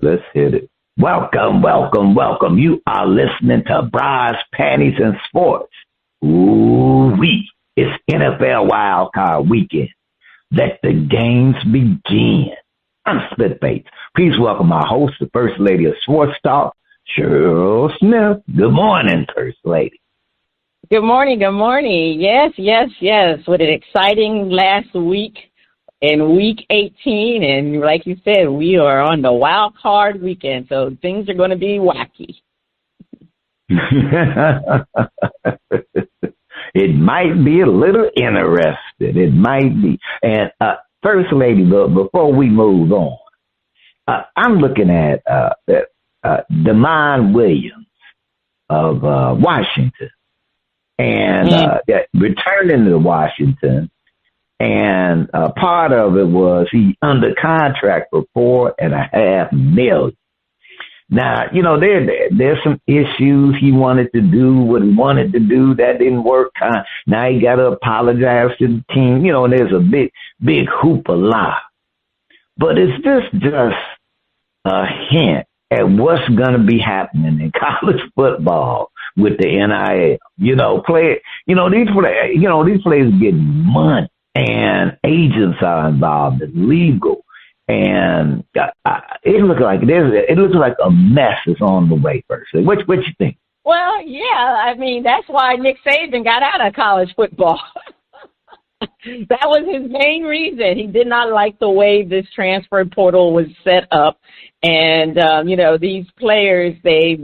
Let's hit it. Welcome, welcome, welcome. You are listening to Bras, Panties, and Sports. Ooh-wee. It's NFL Wildcard weekend. Let the games begin. I'm Spit Bates. Please welcome my host, the First Lady of Sports Talk, Cheryl Smith. Good morning, First Lady. Good morning, good morning. Yes. What an exciting last week in week 18. And like you said, we are on the wild card weekend, so things are going to be wacky. It might be a little interesting. It might be. And First Lady, before we move on, I'm looking at Demond Williams of Washington. And returning to Washington, and part of it was he under contract for $4.5 million. Now, you know, there's some issues. He wanted to do what he wanted to do. That didn't work. Now he got to apologize to the team. You know, and there's a big hoopla. But it's just a hint at what's going to be happening in college football with the NIL. These players get money, and agents are involved. It's legal, and it looks like a mess is on the way. Firstly, what you think? Well, yeah, I mean that's why Nick Saban got out of college football. That was his main reason. He did not like the way this transfer portal was set up. And, these players, they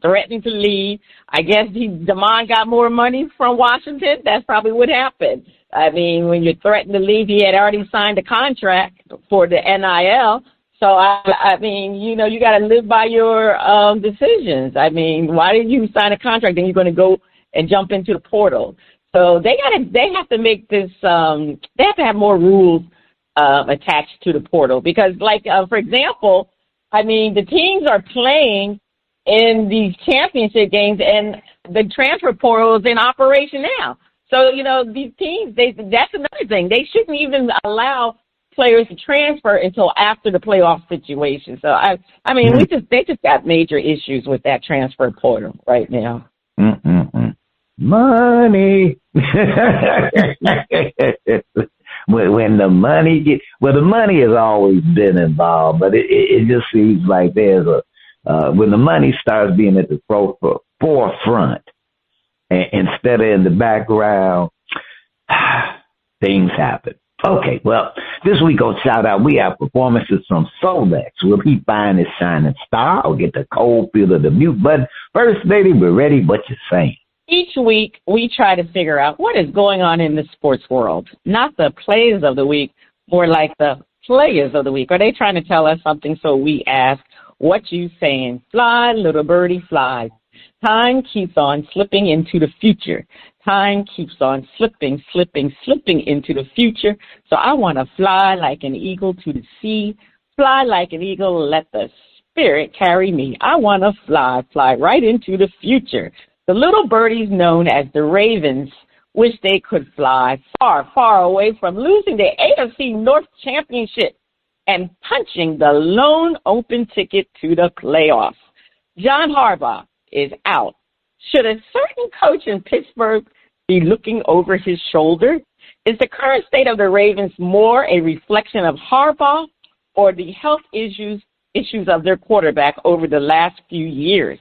threatened to leave. I guess Demond got more money from Washington. That's probably what happened. I mean, when you threaten to leave, he had already signed a contract for the NIL. So, I mean, you got to live by your decisions. I mean, why did you sign a contract? Then you're going to go and jump into the portal. So they have to make this, they have to have more rules attached to the portal because, for example, I mean, the teams are playing in these championship games and the transfer portal is in operation now. So, these teams, that's another thing. They shouldn't even allow players to transfer until after the playoff situation. So, I mean, they just got major issues with that transfer portal right now. Money. When the money the money has always been involved, but it just seems like there's when the money starts being at the forefront instead of in the background, things happen. Okay, well, this week on Shout Out, we have performances from Solex. Will he find his shining star or get the cold feel of the mute button? First, lady, we're ready. What you saying? Each week, we try to figure out what is going on in the sports world. Not the plays of the week, more like the players of the week. Are they trying to tell us something? So we ask, what you saying? Fly, little birdie, fly. Time keeps on slipping into the future. Time keeps on slipping into the future. So I want to fly like an eagle to the sea. Fly like an eagle, let the spirit carry me. I want to fly right into the future. The little birdies known as the Ravens wish they could fly far, far away from losing the AFC North Championship and punching the lone open ticket to the playoffs. John Harbaugh is out. Should a certain coach in Pittsburgh be looking over his shoulder? Is the current state of the Ravens more a reflection of Harbaugh or the health issues of their quarterback over the last few years?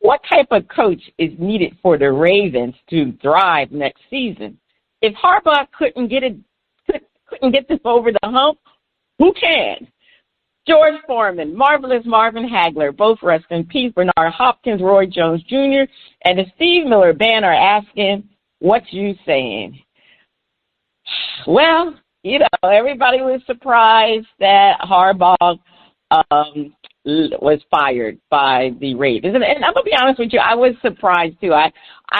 What type of coach is needed for the Ravens to thrive next season? If Harbaugh couldn't get this over the hump, who can? George Foreman, Marvelous Marvin Hagler, both rest in peace. Bernard Hopkins, Roy Jones Jr., and the Steve Miller Band are asking, what you saying? Well, everybody was surprised that Harbaugh was fired by the Ravens. And I'm going to be honest with you, I was surprised too. I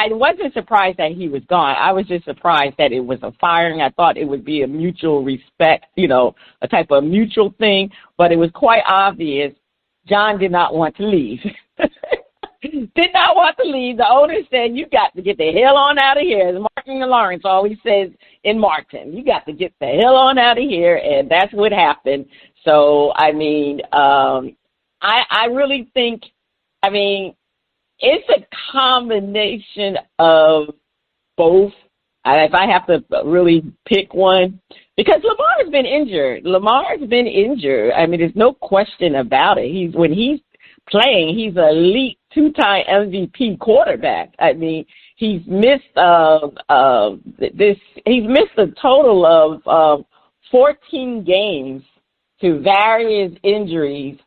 wasn't surprised that he was gone. I was just surprised that it was a firing. I thought it would be a mutual respect, a type of mutual thing. But it was quite obvious John did not want to leave. Did not want to leave. The owner said, you got to get the hell on out of here. As Martin Lawrence always says in Martin, you got to get the hell on out of here. And that's what happened. So, I mean, I really think, I mean, it's a combination of both. If I have to really pick one, because Lamar's been injured. I mean, there's no question about it. When he's playing, he's an elite two-time MVP quarterback. I mean, he's missed He's missed a total of 14 games to various injuries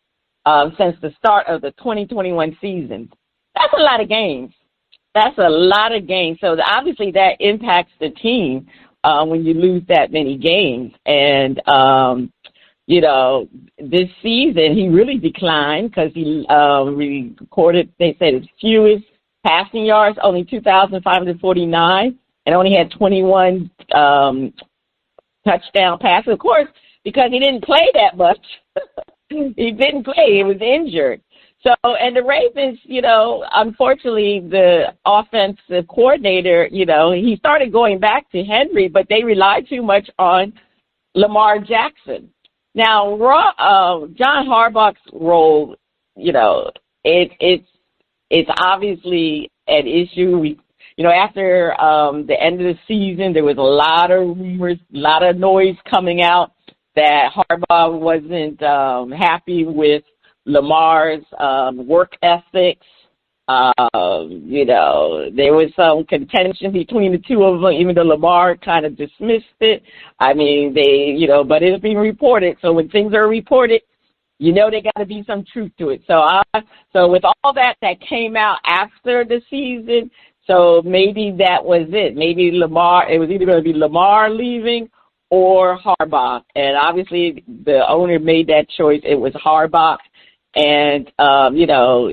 since the start of the 2021 season. That's a lot of games. So obviously that impacts the team when you lose that many games. And, you know, this season he really declined because he recorded, they said, his fewest passing yards, only 2,549, and only had 21 touchdown passes. Of course, because he didn't play that much. He didn't play. He was injured. So, and the Ravens, you know, unfortunately, the offensive coordinator, you know, he started going back to Henry, but they relied too much on Lamar Jackson. Now, John Harbaugh's role, you know, it's obviously an issue. You know, after the end of the season, there was a lot of rumors, a lot of noise coming out that Harbaugh wasn't happy with Lamar's work ethics. You know, there was some contention between the two of them, even though Lamar kind of dismissed it. I mean, but it's being reported. So when things are reported, you know, there got to be some truth to it. So with all that came out after the season, so maybe that was it. Maybe Lamar, it was either going to be Lamar leaving or Harbaugh. And obviously the owner made that choice. It was Harbaugh. And, you know,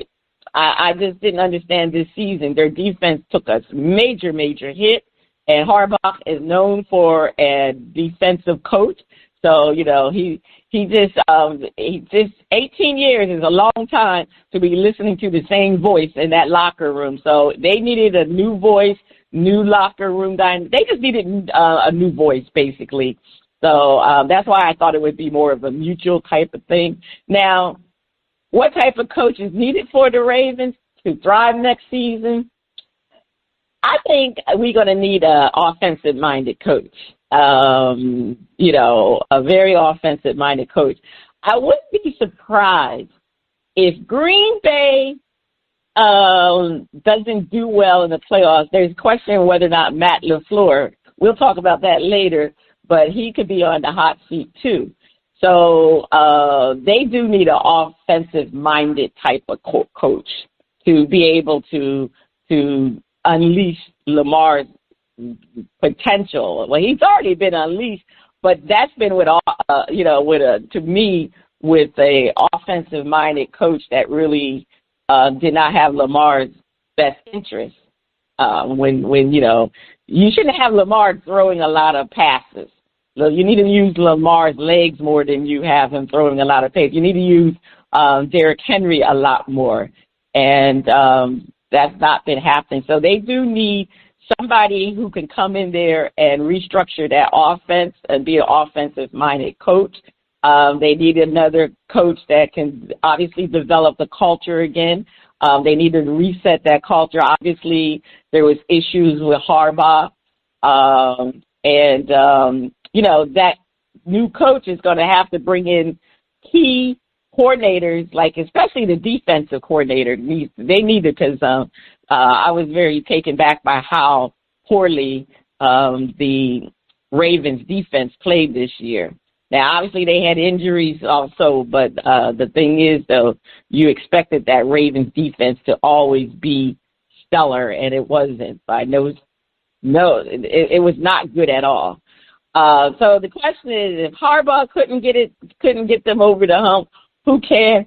I just didn't understand this season. Their defense took a major, major hit. And Harbaugh is known for a defensive coach. So, you know, he just 18 years is a long time to be listening to the same voice in that locker room. So they needed a new voice, new locker room dynamic. They just needed a new voice, basically. So that's why I thought it would be more of a mutual type of thing. Now, what type of coach is needed for the Ravens to thrive next season? I think we're going to need an offensive-minded coach. You know, a very offensive-minded coach. I wouldn't be surprised if Green Bay doesn't do well in the playoffs. There's a question whether or not Matt LaFleur, we'll talk about that later, but he could be on the hot seat too. So they do need an offensive-minded type of coach to be able to unleash Lamar's potential. Well, he's already been unleashed, but that's been with a offensive-minded coach that really did not have Lamar's best interest. When you know, you shouldn't have Lamar throwing a lot of passes. You need to use Lamar's legs more than you have him throwing a lot of passes. You need to use Derrick Henry a lot more, and that's not been happening. So they do need somebody who can come in there and restructure that offense and be an offensive-minded coach. They need another coach that can obviously develop the culture again. They need to reset that culture. Obviously, there was issues with Harbaugh, you know, that new coach is going to have to bring in key coordinators, like especially the defensive coordinator. They need it because I was very taken back by how poorly the Ravens defense played this year. Now, obviously, they had injuries also, but the thing is, though, you expected that Ravens defense to always be stellar, and it wasn't. It was not good at all. So the question is, if Harbaugh couldn't get them over the hump, who can?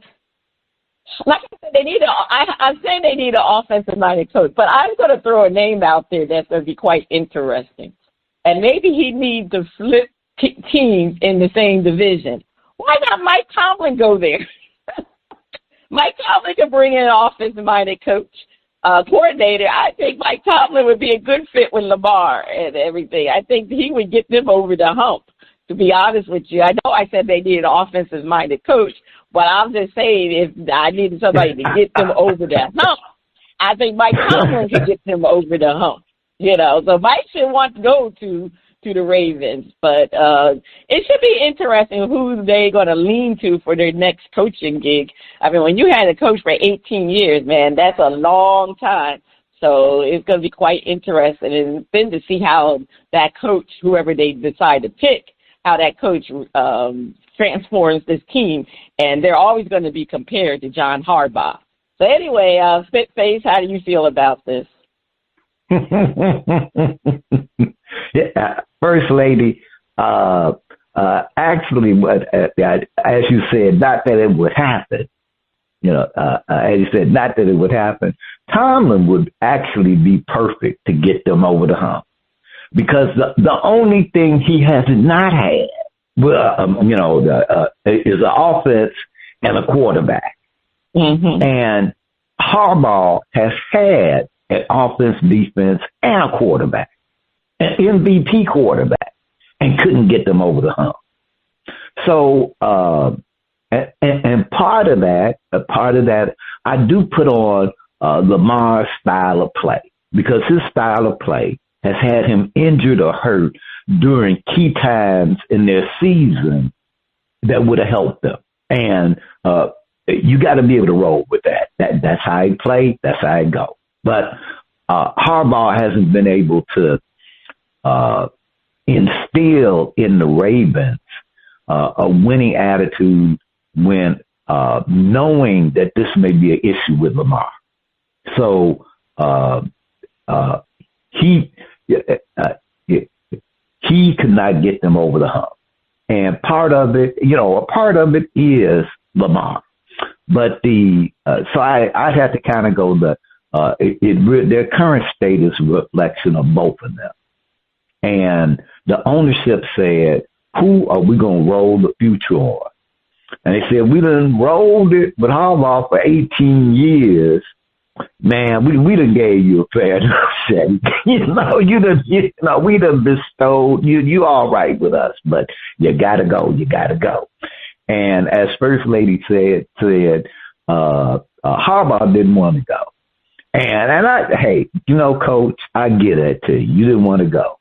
Like I said, I'm saying they need an offensive-minded coach, but I'm going to throw a name out there that's going to be quite interesting. And maybe he needs to flip teams in the same division. Why not Mike Tomlin go there? Mike Tomlin could bring in an offensive-minded coordinator. I think Mike Tomlin would be a good fit with Lamar and everything. I think he would get them over the hump, to be honest with you. I know I said they need an offensive-minded coach, But I'm just saying, if I needed somebody to get them over the hump, I think Mike Tomlin could get them over the hump. So Mike should want to go to the Ravens. But it should be interesting who they're going to lean to for their next coaching gig. I mean, when you had a coach for 18 years, man, that's a long time. So it's going to be quite interesting, and then to see how that coach, whoever they decide to pick, how that coach transforms this team. And they're always going to be compared to John Harbaugh. So anyway, Spitface, how do you feel about this? Yeah, First Lady, actually, as you said, not that it would happen. As you said, not that it would happen. Tomlin would actually be perfect to get them over the hump, because the only thing he has not had, is an offense and a quarterback. Mm-hmm. And Harbaugh has had an offense, defense, and a quarterback, an MVP quarterback, and couldn't get them over the hump. So, and part of that, I do put on Lamar's style of play, because his style of play has had him injured or hurt during key times in their season that would have helped them. And you got to be able to roll with that. That's how he play. That's how it go. But Harbaugh hasn't been able to instill in the Ravens a winning attitude when knowing that this may be an issue with Lamar. So he could not get them over the hump. And part of it is Lamar. But so I'd have to kind of go their current state is a reflection of both of them. And the ownership said, who are we going to roll the future on? And they said, we done rolled it with Harbaugh for 18 years. Man, we done gave you a fair enough shake. We done bestowed, you all right with us, but you gotta go. And as First Lady said, Harbaugh didn't want to go. And Coach, I get that too. You didn't want to go.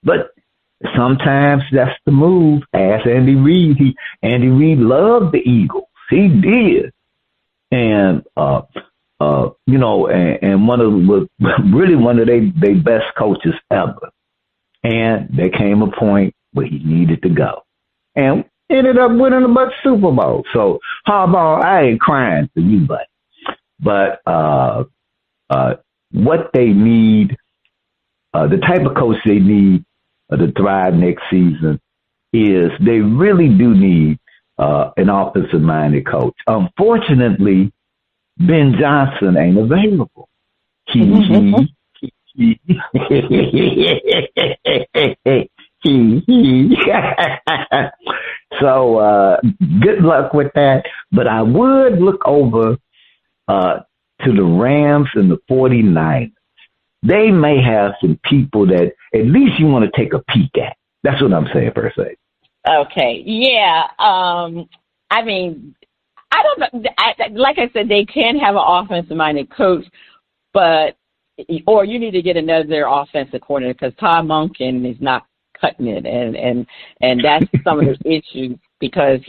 But sometimes that's the move. Ask Andy Reid. Andy Reid loved the Eagles. He did. And, and one of their best coaches ever. And there came a point where he needed to go. And ended up winning a bunch of Super Bowls. So, Harbaugh, I ain't crying for you, but what they need, the type of coach they need to thrive next season is they really do need an offensive-minded coach. Unfortunately, Ben Johnson ain't available. So good luck with that. But I would look over to the Rams and the 49ers. They may have some people that at least you want to take a peek at. That's what I'm saying, per se. Okay. Yeah. I mean, I don't know. Like I said, they can have an offensive-minded coach, or you need to get another offensive coordinator, because Todd Monken is not cutting it, and that's some of the issues, because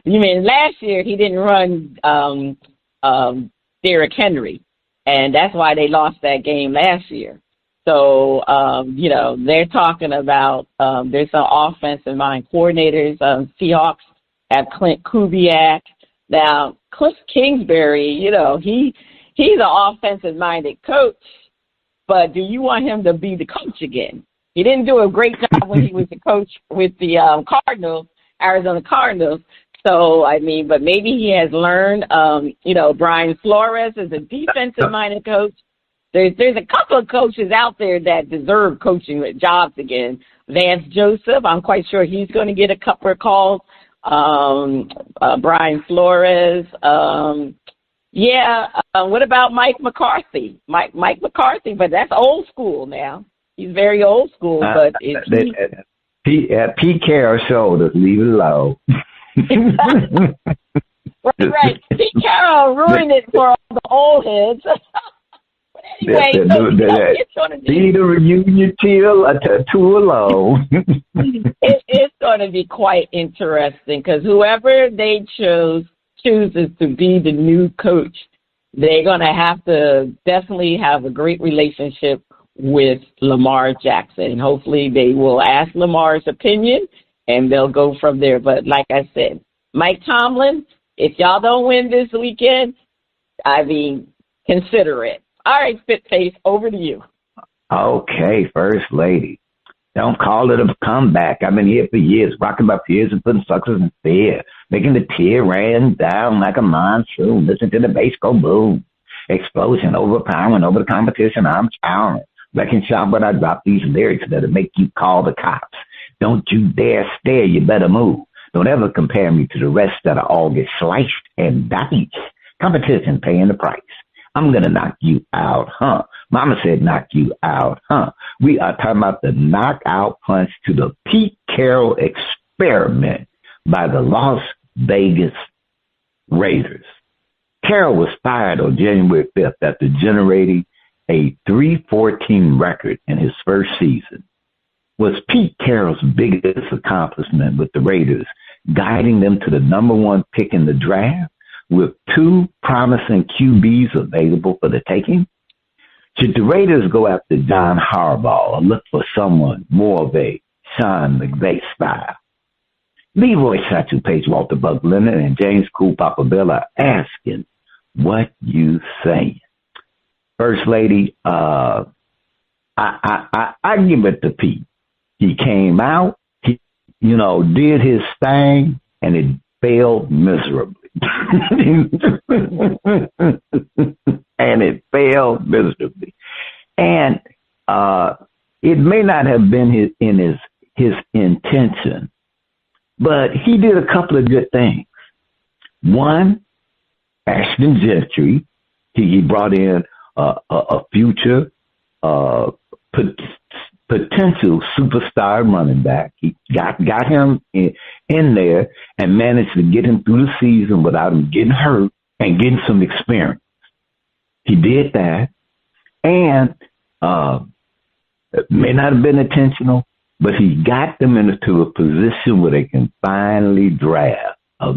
last year he didn't run Derrick Henry, and that's why they lost that game last year. So, they're talking about there's some offensive-minded coordinators. Seahawks have Clint Kubiak. Now, Cliff Kingsbury, he's an offensive-minded coach, but do you want him to be the coach again? He didn't do a great job when he was the coach with the Arizona Cardinals. So, but maybe he has learned. Brian Flores is a defensive-minded coach. There's a couple of coaches out there that deserve coaching jobs again. Vance Joseph, I'm quite sure he's going to get a couple of calls. Brian Flores. What about Mike McCarthy? Mike McCarthy, but that's old school now. He's very old school, but Pete Carroll shoulders, leave it alone. Right. Pete Carroll ruined it for all the old heads. But anyway, it's going to be the reunion tour alone. It's going to be quite interesting because whoever they chooses to be the new coach, they're going to have to definitely have a great relationship with Lamar Jackson. And hopefully they will ask Lamar's opinion, and they'll go from there. But like I said, Mike Tomlin, if y'all don't win this weekend, I mean, consider it. All right, Spitface, over to you. Okay, First Lady. Don't call it a comeback. I've been here for years, rocking my peers and putting suckers in fear, making the tear rain down like a monsoon. Listen to the bass go boom. Explosion, overpowering over the competition. I'm chowing. Wrecking shop, but I drop these lyrics that'll make you call the cops. Don't you dare stare, you better move. Don't ever compare me to the rest that'll all get sliced and diced. Competition paying the price. I'm going to knock you out, huh? Mama said knock you out, huh? We are talking about the knockout punch to the Pete Carroll experiment by the Las Vegas Raiders. Carroll was fired on January 5th after generating a 3-14 record in his first season. Was Pete Carroll's biggest accomplishment with the Raiders, guiding them to the number one pick in the draft with two promising QBs available for the taking? Should the Raiders go after John Harbaugh or look for someone more of a Sean McVay style? Leroy Satchel Paige, Walter Buck Leonard, and James Cool Papa Bill are asking, what you saying? First Lady, I give it to Pete. He came out, he, did his thing, and it failed miserably. And it failed miserably. And it may not have been his intention, but he did a couple of good things. One, Ashton Gentry, he brought in a future potential superstar running back. He got him in there and managed to get him through the season without him getting hurt and getting some experience. He did that, and it may not have been intentional, but he got them into a position where they can finally draft a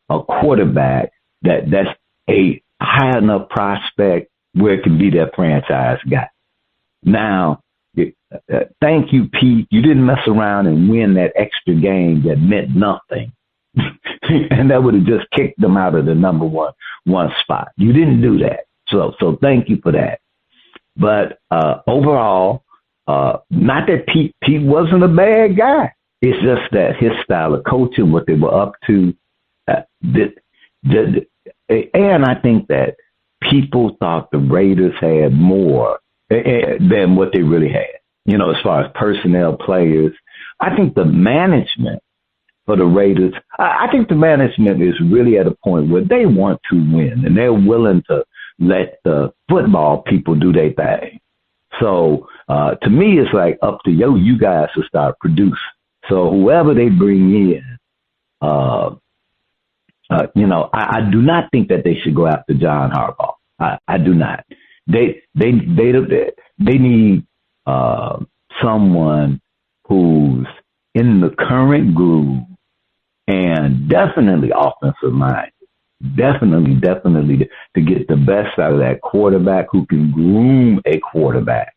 quarterback that's a high enough prospect where it can be their franchise guy. Now, thank you, Pete. You didn't mess around and win that extra game that meant nothing. And that would have just kicked them out of the number one spot. You didn't do that. So thank you for that. But overall, not that Pete wasn't a bad guy. It's just that his style of coaching, what they were up to, and I think that people thought the Raiders had more than what they really had. As far as personnel, players, I think the management for the Raiders, I think the management is really at a point where they want to win and they're willing to let the football people do their thing. So to me, it's like up to you guys to start producing. So whoever they bring in, I do not think that they should go after John Harbaugh. I do not. They need someone who's in the current groove and definitely offensive minded. Definitely to get the best out of that quarterback, who can groom a quarterback.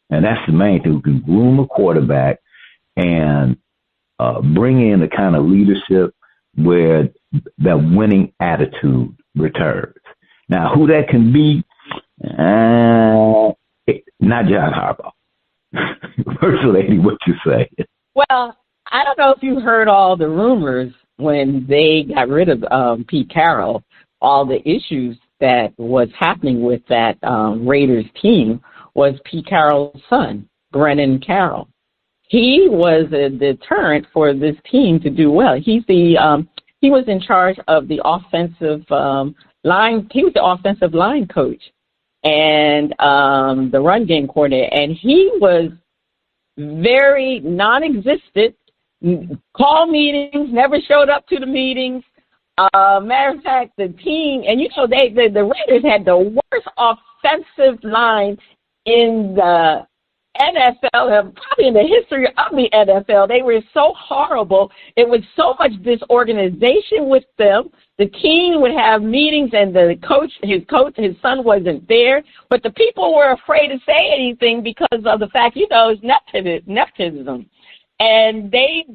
And that's the main thing, who can groom a quarterback and bring in the kind of leadership where that winning attitude returns. Now, who that can be, not John Harbaugh. First Lady, what you say? Well, I don't know if you heard all the rumors when they got rid of Pete Carroll, all the issues that was happening with that Raiders team was Pete Carroll's son, Brennan Carroll. He was a deterrent for this team to do well. He was in charge of the offensive line. He was the offensive line coach and the run game coordinator, and he was very non-existent. Call meetings, never showed up to the meetings. Matter of fact, the team, and the Raiders had the worst offensive line in the NFL, and probably in the history of the NFL. They were so horrible. It was so much disorganization with them. The team would have meetings, and his son wasn't there, but the people were afraid to say anything because of the fact, it's nepotism. And they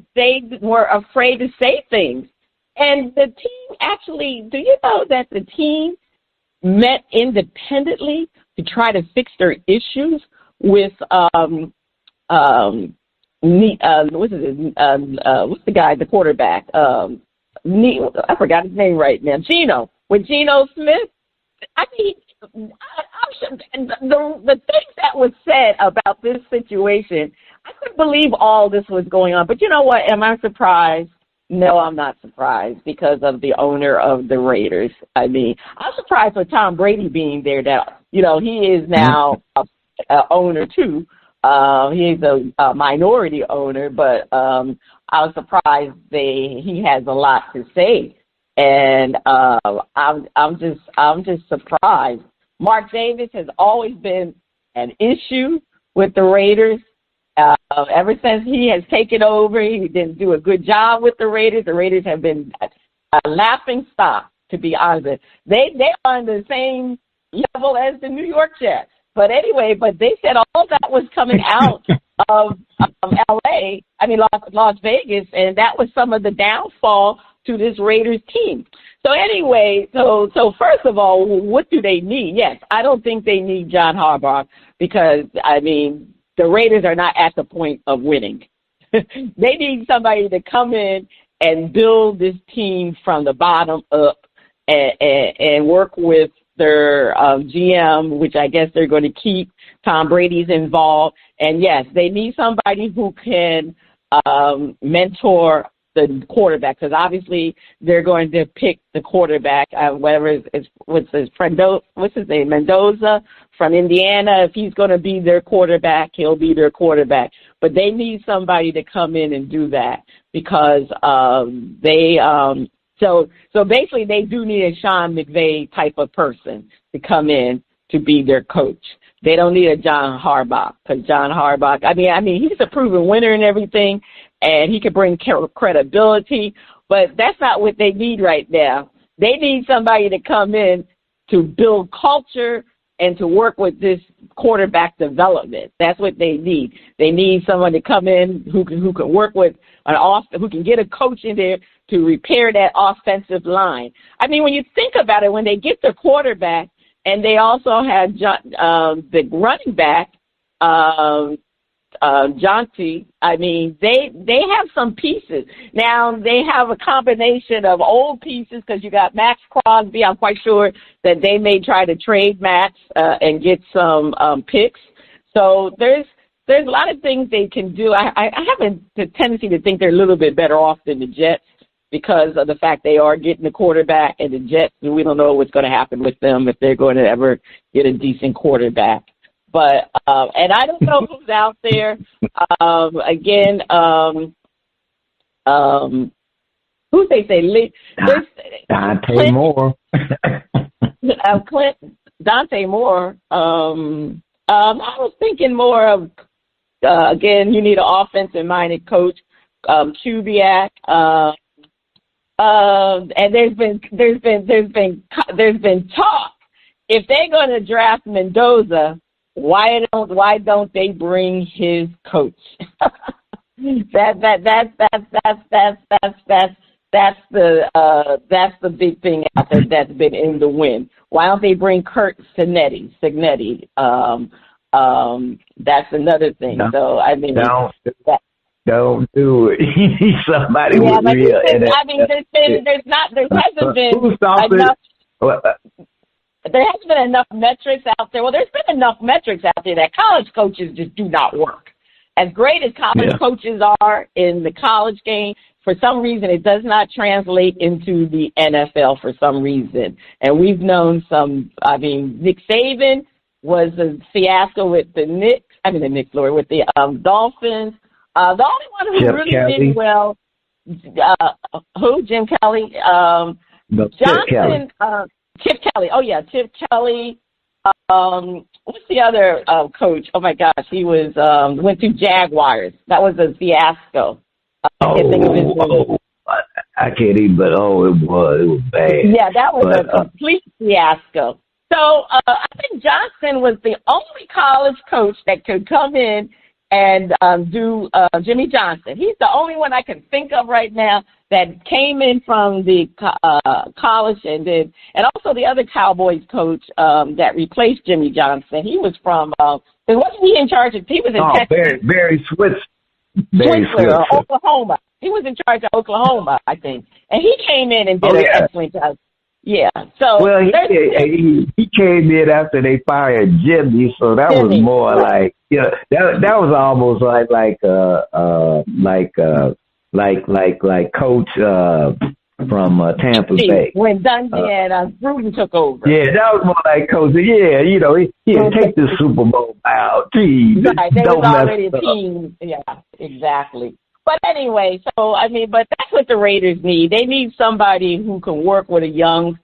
were afraid to say things. And the team actually, do you know that the team met independently to try to fix their issues with what's the guy, the quarterback? I forgot his name right now. With Geno Smith. I mean, the things that was said about this situation, I couldn't believe all this was going on. But you know what? Am I surprised? No, I'm not surprised because of the owner of the Raiders. I mean, I'm surprised with Tom Brady being there that, he is now a owner too. He's a minority owner, but I was surprised he has a lot to say. And I'm just surprised. Mark Davis has always been an issue with the Raiders. Ever since he has taken over, he didn't do a good job with the Raiders. The Raiders have been a laughing stock, to be honest. They're on the same level as the New York Jets. But anyway, they said all that was coming out of L.A., Las Vegas, and that was some of the downfall to this Raiders team. So anyway, so first of all, what do they need? Yes, I don't think they need John Harbaugh because, the Raiders are not at the point of winning. They need somebody to come in and build this team from the bottom up and work with their GM, which I guess they're going to keep. Tom Brady's involved. And, yes, they need somebody who can mentor the quarterback because obviously they're going to pick the quarterback, what's his name, Mendoza from Indiana. If he's going to be their quarterback, he'll be their quarterback. But they need somebody to come in and do that because so basically they do need a Sean McVay type of person to come in to be their coach. They don't need a John Harbaugh because John Harbaugh, he's a proven winner and everything, and he can bring credibility, but that's not what they need right now. They need somebody to come in to build culture and to work with this quarterback development. That's what they need. They need someone to come in who can work with who can get a coach in there to repair that offensive line. When you think about it, when they get the quarterback, and they also had the running back, Jonty. They have some pieces. Now, they have a combination of old pieces because you got Max Crosby. I'm quite sure that they may try to trade Max and get some picks. So there's a lot of things they can do. I have a tendency to think they're a little bit better off than the Jets because of the fact they are getting the quarterback, and the Jets, we don't know what's going to happen with them if they're going to ever get a decent quarterback. But and I don't know who's out there. Who they say? Dante Moore. Dante Moore. I was thinking more of again. You need an offensive-minded coach. Kubiak. And there's been talk. If they're going to draft Mendoza, why don't they bring his coach? That's the big thing out there that's been in the wind. Why don't they bring Kurt Signetti? That's another thing. No, so don't do it. You need somebody with real. There hasn't been enough metrics out there. Well, there's been enough metrics out there that college coaches just do not work. As great as college coaches are in the college game, for some reason it does not translate into the NFL for some reason. And we've known Nick Saban was a fiasco with the Dolphins. The only one who really did well, Jim Kelly. No, Johnson, Chip Kelly. Oh yeah, Chip Kelly. What's the other coach? Oh my gosh, he was went to Jaguars. That was a fiasco. I can't think of his name. I can't even, but it was bad. Yeah, that was a complete fiasco. So I think Johnson was the only college coach that could come in and do Jimmy Johnson. He's the only one I can think of right now that came in from the college and did, and also the other Cowboys coach that replaced Jimmy Johnson. He was from, wasn't he in charge of, he was in Texas. Barry Switzer, Oklahoma. He was in charge of Oklahoma, I think. And he came in and did an excellent job. Yeah. So he came in after they fired Jimmy, so that was more like that was almost like coach from Tampa Bay when Dundee and Gruden took over. Yeah, that was more like coach. Yeah, he'd take the Super Bowl out. Geez, right, they was already a team. Yeah, exactly. But anyway, but that's what the Raiders need. They need somebody who can work with a young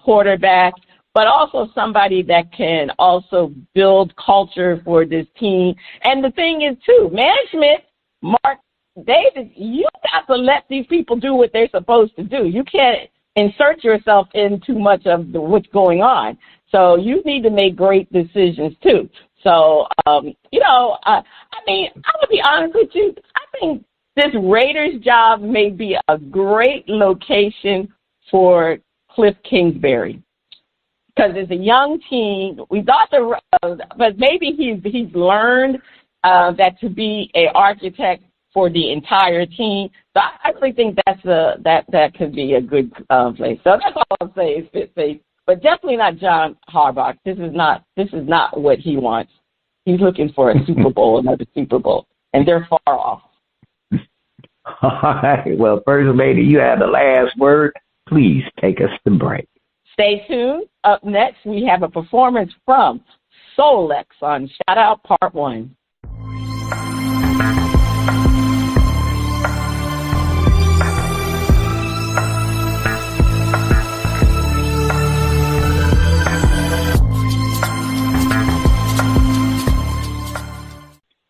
quarterback, but also somebody that can also build culture for this team. And the thing is, too, management, Mark Davis, you got to let these people do what they're supposed to do. You can't insert yourself in too much of what's going on. So you need to make great decisions, too. So, I would be honest with you. I think this Raiders job may be a great location for Cliff Kingsbury because it's a young team. We thought but maybe he's learned that to be an architect for the entire team. So I really think that could be a good place. So that's all I'll say is fit safe. But definitely not John Harbaugh. This is not what he wants. He's looking for a Super Bowl, another Super Bowl, and they're far off. All right. Well, First Lady, you have the last word. Please take us to break. Stay tuned. Up next, we have a performance from Solex on Shout Out Part 1.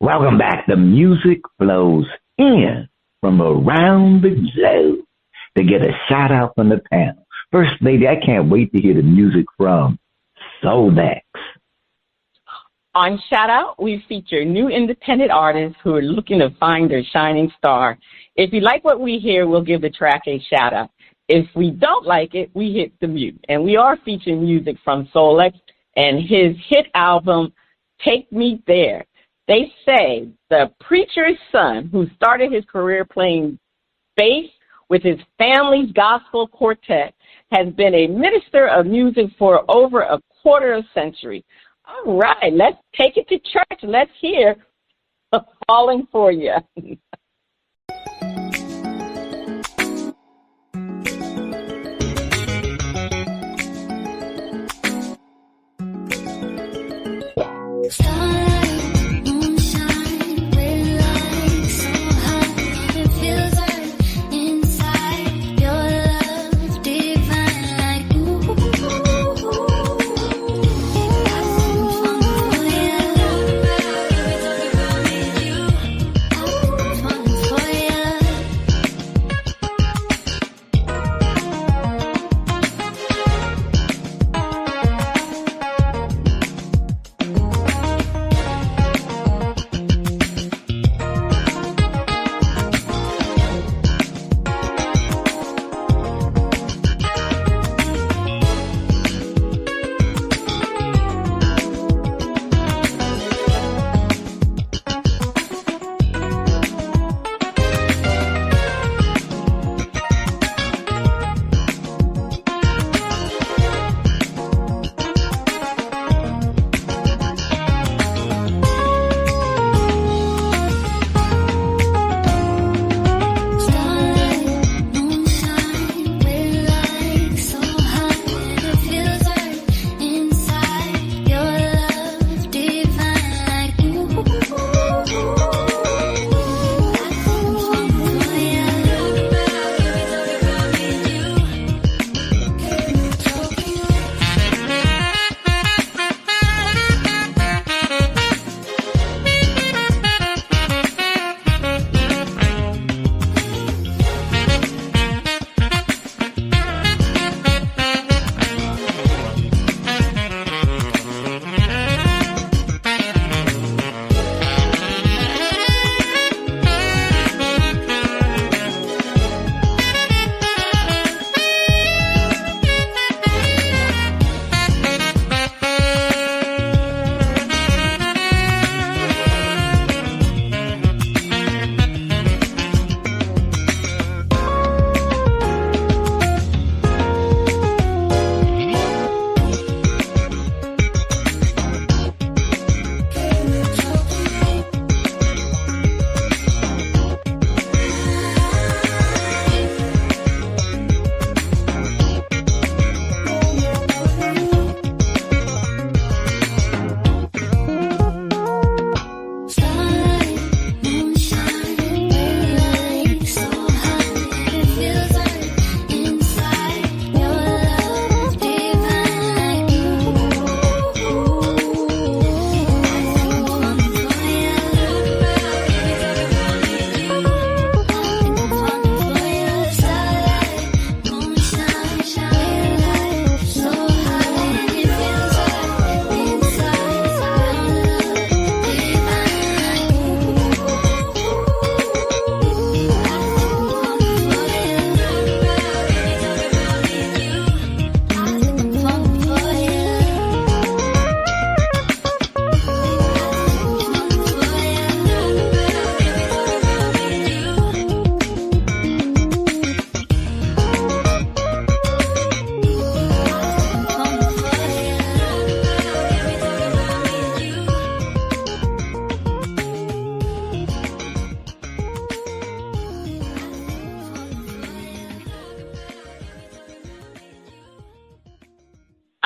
Welcome back. The music flows in from around the globe to get a shout out from the panel. First Lady, I can't wait to hear the music from Solex. On Shout Out, we feature new independent artists who are looking to find their shining star. If you like what we hear, we'll give the track a shout out. If we don't like it, we hit the mute. And we are featuring music from Solex and his hit album, Take Me There. They say the preacher's son, who started his career playing bass with his family's gospel quartet, has been a minister of music for over a quarter of a century. All right, let's take it to church. Let's hear Falling For You.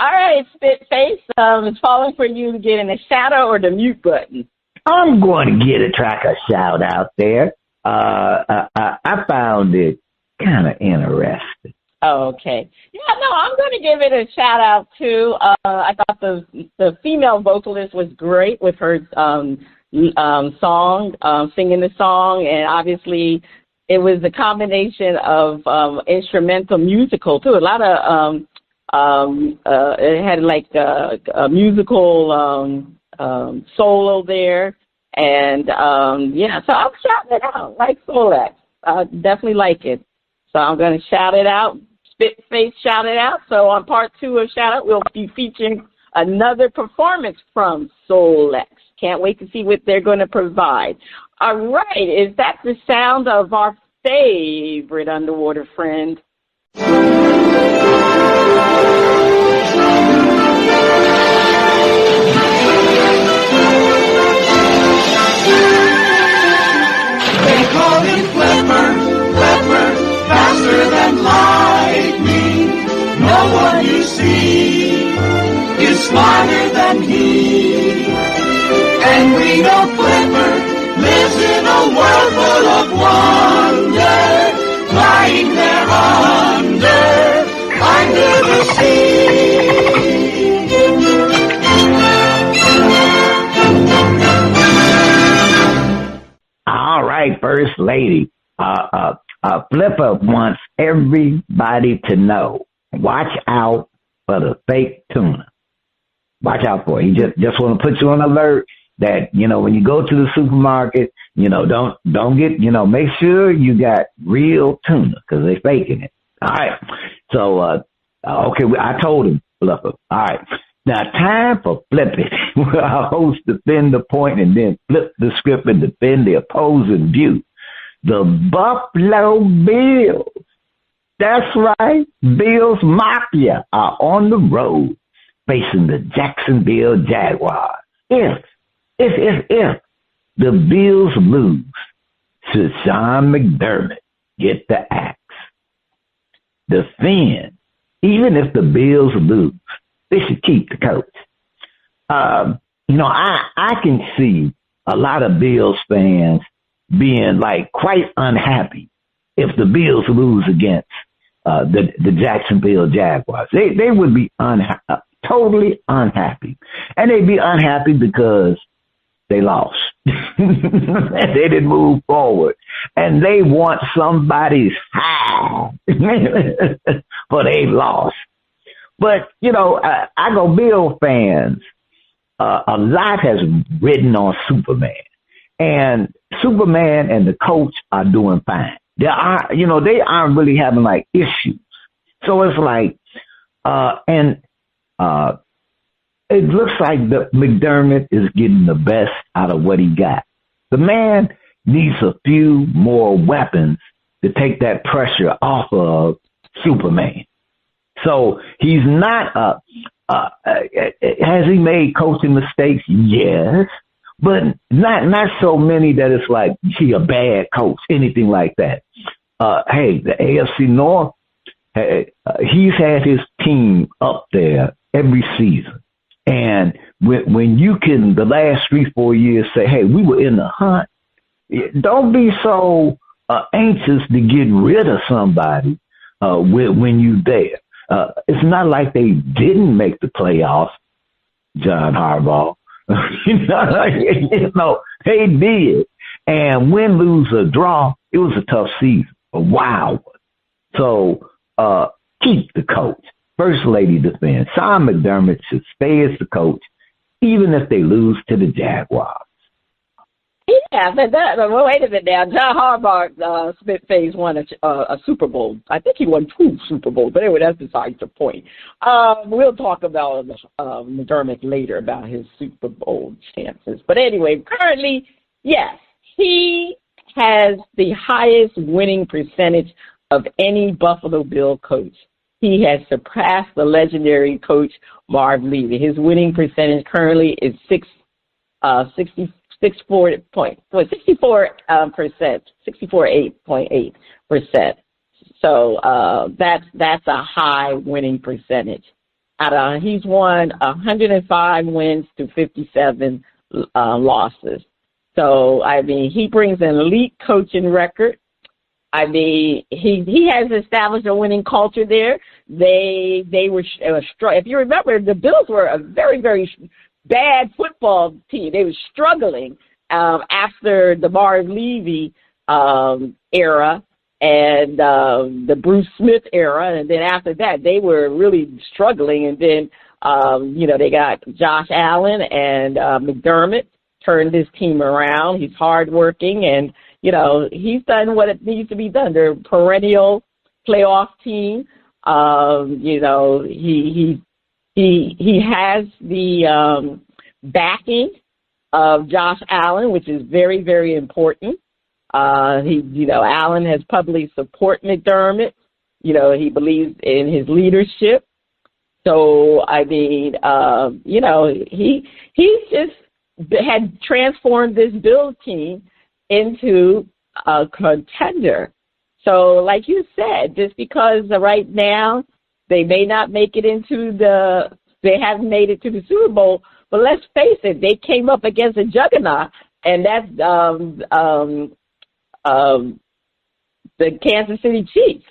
All right, Spitface. It's calling for you to get in the shadow or the mute button. I'm going to get a track a shout out there. I found it kind of interesting. Oh, okay. Yeah, no, I'm going to give it a shout out too. I thought the female vocalist was great with her song, singing the song, and obviously it was a combination of instrumental musical too. A lot of it had like a musical solo there, and yeah, so I'm shouting it out like Solex. I definitely like it, so I'm going to shout it out. Spitface shout it out. So on part 2 of Shout Out, we'll be featuring another performance from Solex. Can't wait to see what they're going to provide. All right, is that the sound of our favorite underwater friend? They call him Flipper, faster than lightning. No one you see is smarter than he. And we know Flipper lives in a world full of wonder, lying there under the sea. All right, First Lady. Flipper wants everybody to know, watch out for the fake tuna. Watch out for it. He just want to put you on alert that, when you go to the supermarket, don't get, make sure you got real tuna because they're faking it. All right. So, okay, I told him, Flipper. All right. Now, time for Flip It. Our host defend the point and then flip the script and defend the opposing view. The Buffalo Bills. That's right. Bills Mafia are on the road facing the Jacksonville Jaguars. If the Bills lose, should Sean McDermott get the axe? Defend. Even if the Bills lose, they should keep the coach. I can see a lot of Bills fans being quite unhappy if the Bills lose against the Jacksonville Jaguars. They would be totally unhappy. And they'd be unhappy because they lost. They didn't move forward. And they want somebody's high. But they lost. But, I go Bill fans. A lot has written on Superman. And Superman and the coach are doing fine. They aren't really having issues. So it's it looks like the McDermott is getting the best out of what he got. The man needs a few more weapons to take that pressure off of Superman. So he's not has he made coaching mistakes? Yes. But not so many that it's he a bad coach, anything like that. Hey, the AFC North, he's had his team up there every season. And when you can, the last 3-4 years, say, hey, we were in the hunt, don't be so anxious to get rid of somebody when you're there. It's not like they didn't make the playoffs, John Harbaugh. They did. And win, lose, or draw, it was a tough season, a wild one. So keep the coach. First Lady defense. Sean McDermott should stay as the coach, even if they lose to the Jaguars. Yeah, but wait a minute now. John Harbaugh, Spitface won a Super Bowl. I think he won 2 Super Bowls, but anyway, that's besides the point. We'll talk about McDermott later about his Super Bowl chances. But anyway, currently, yes, he has the highest winning percentage of any Buffalo Bill coach. He has surpassed the legendary coach Marv Levy. His winning percentage currently is 64.8%. So that's a high winning percentage. He's won 105 wins to 57 losses. So, I mean, he brings an elite coaching record. I mean, he has established a winning culture there. They were if you remember, the Bills were a very, very bad football team. They were struggling after the Marv Levy era and the Bruce Smith era, and then after that, they were really struggling. And then they got Josh Allen and McDermott turned this team around. He's hardworking, and he's done what it needs to be done. They're a perennial playoff team. He has the backing of Josh Allen, which is very, very important. Allen has publicly supported McDermott. He believes in his leadership. So, I mean, he just had transformed this Bills team into a contender. So, like you said, just because right now they may not make it they haven't made it to the Super Bowl, but let's face it, they came up against a juggernaut, and that's the Kansas City Chiefs.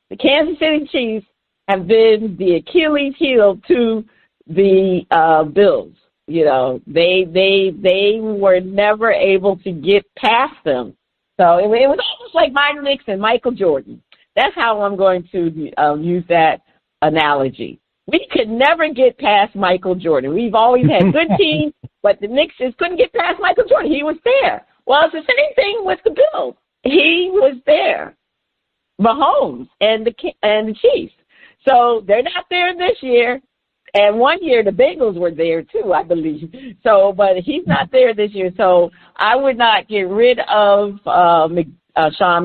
The Kansas City Chiefs have been the Achilles heel to the Bills. They were never able to get past them. So it was almost like Myron Nixon, Michael Jordan. That's how I'm going to use that analogy. We could never get past Michael Jordan. We've always had good teams, but the Knicks couldn't get past Michael Jordan. He was there. Well, it's the same thing with the Bills. He was there. Mahomes and the Chiefs. So they're not there this year. And one year the Bengals were there too, I believe. So, but he's not there this year. So I would not get rid of Sean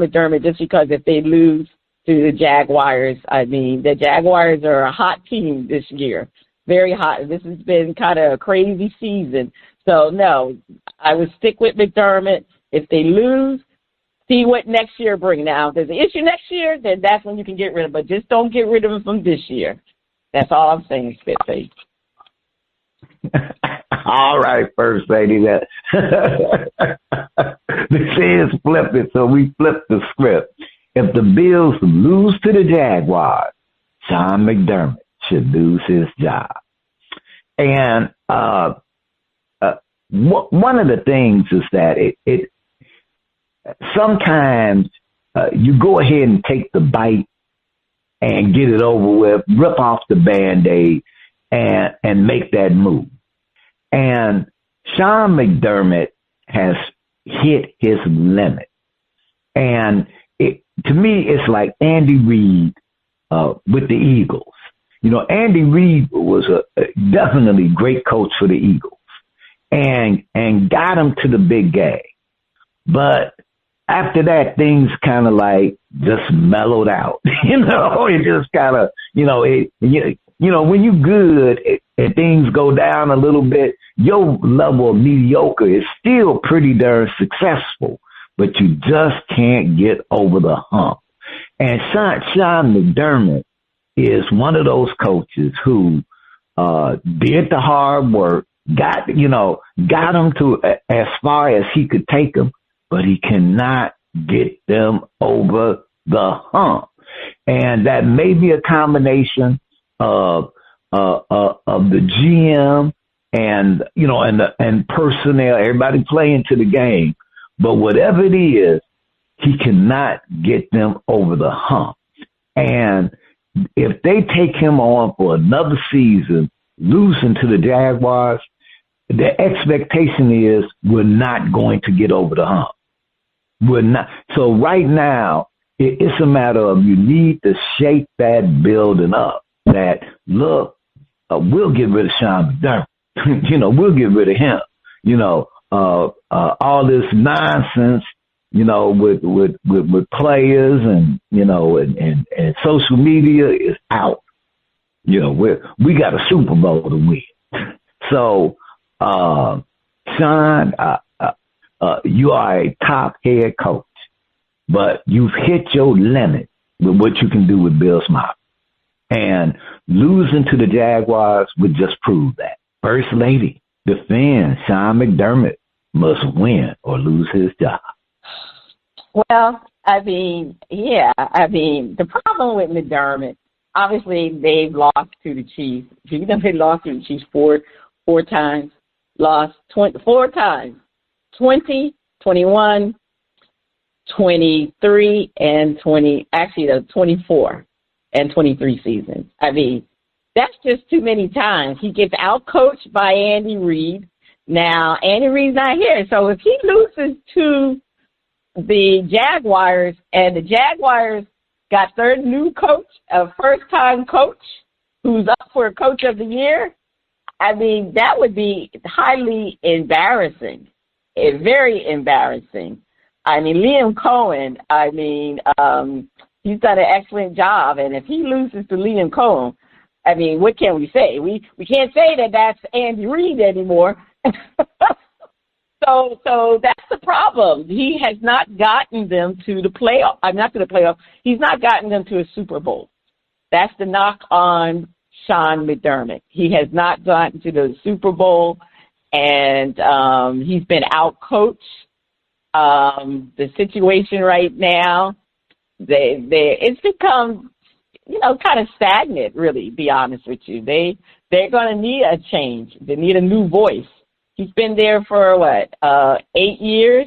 McDermott just because if they lose to the Jaguars. I mean, the Jaguars are a hot team this year, very hot. This has been kind of a crazy season. So no, I would stick with McDermott. If they lose, see what next year bring. Now, if there's an issue next year, then that's when you can get rid of him. But just don't get rid of him from this year. That's all I'm saying, Spitface. All right, First Lady. That this is flip it, so we flip the script. If the Bills lose to the Jaguars, Sean McDermott should lose his job. And one of the things is that it sometimes you go ahead and take the bite and get it over with, rip off the Band-Aid and make that move. And Sean McDermott has hit his limit. And to me, it's like Andy Reid with the Eagles. You know, Andy Reid was a definitely great coach for the Eagles and got them to the big game. But after that, things kind of like just mellowed out. It just kind of, when you're good and things go down a little bit, your level of mediocre is still pretty darn successful, but you just can't get over the hump. And Sean McDermott is one of those coaches who did the hard work, got them to as far as he could take them, but he cannot get them over the hump. And that may be a combination of the GM and personnel, everybody playing to the game. But whatever it is, he cannot get them over the hump. And if they take him on for another season, losing to the Jaguars, the expectation is we're not going to get over the hump. We're not. So right now, it's a matter of you need to shake that building up. That, look, we'll get rid of Sean McDermott. We'll get rid of him. All this nonsense, with players and social media is out. We got a Super Bowl to win. So, Sean, you are a top head coach, but you've hit your limit with what you can do with Bill Smart. And losing to the Jaguars would just prove that. First Lady, defend Sean McDermott must win or lose his job. Well, the problem with McDermott, obviously they've lost to the Chiefs. You know, they lost to the Chiefs four times, lost 4 times, 20, 21, 23, and 20, actually the 24 and 23 seasons. I mean, that's just too many times. He gets outcoached by Andy Reid. Now, Andy Reid's not here, so if he loses to the Jaguars, and the Jaguars got their new coach, a first-time coach, who's up for Coach of the Year, I mean, that would be highly embarrassing, very embarrassing. I mean, Liam Cohen, he's done an excellent job, and if he loses to Liam Cohen, I mean, what can we say? We can't say that that's Andy Reid anymore. So that's the problem. He has not gotten them to the playoff. Not to the playoff. He's not gotten them to a Super Bowl. That's the knock on Sean McDermott. He has not gotten to the Super Bowl, and he's been outcoached. The situation right now, it's become, kind of stagnant, really, to be honest with you. They're going to need a change. They need a new voice. He's been there for, 8 years?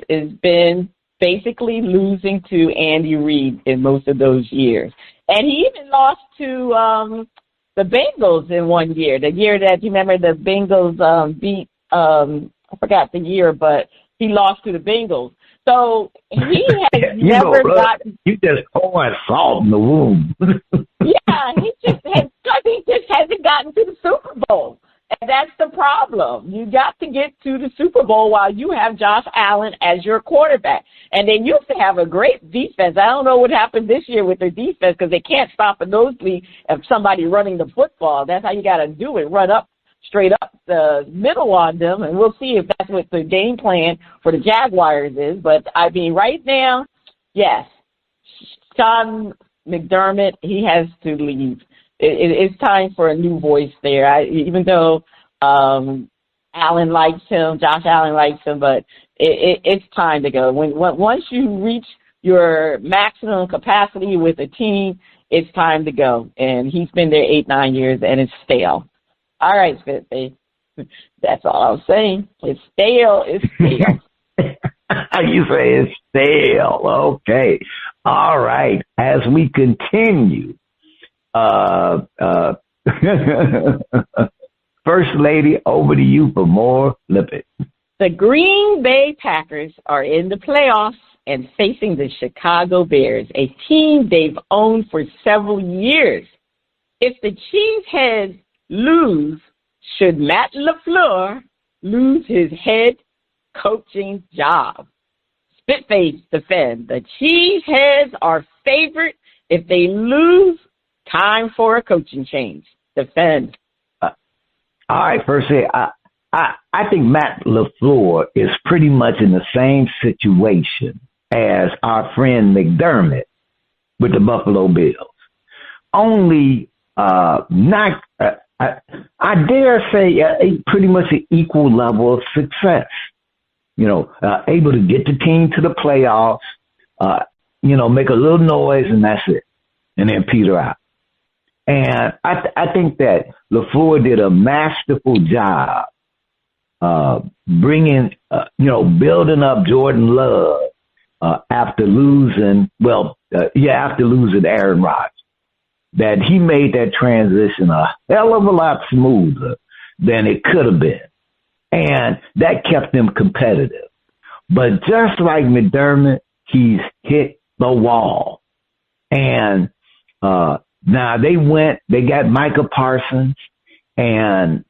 It's been basically losing to Andy Reid in most of those years. And he even lost to the Bengals in one year. The year that, you remember, the Bengals beat, I forgot the year, but he lost to the Bengals. So he has never gotten. You just pouring salt in the wound. Yeah, he just hasn't gotten to the Super Bowl, and that's the problem. You got to get to the Super Bowl while you have Josh Allen as your quarterback, and they used to have a great defense. I don't know what happened this year with their defense because they can't stop a nosebleed of somebody running the football. That's how you got to do it. Run up. Straight up the middle on them, and we'll see if that's what the game plan for the Jaguars is. But, I mean, right now, yes, Sean McDermott, he has to leave. It's time for a new voice there. Even though Allen likes him, Josh Allen likes him, but it's time to go. Once you reach your maximum capacity with a team, it's time to go. And he's been there 8-9 years, and it's stale. All right, Spitzy. That's all I'm saying. It's stale. It's stale. You say it's stale. Okay. All right. As we continue, First Lady, over to you for more Lippet. The Green Bay Packers are in the playoffs and facing the Chicago Bears, a team they've owned for several years. If the Cheeseheads lose, should Matt LaFleur lose his head coaching job? Spitface defend. The Cheeseheads are favorite. If they lose, time for a coaching change. Defend. All right, first, I think Matt LaFleur is pretty much in the same situation as our friend McDermott with the Buffalo Bills. Only not, I dare say, pretty much an equal level of success. Able to get the team to the playoffs, make a little noise, and that's it, and then peter out. And I think that LaFleur did a masterful job building up Jordan Love after losing Aaron Rodgers. That he made that transition a hell of a lot smoother than it could have been. And that kept them competitive. But just like McDermott, he's hit the wall. And now they got Micah Parsons, and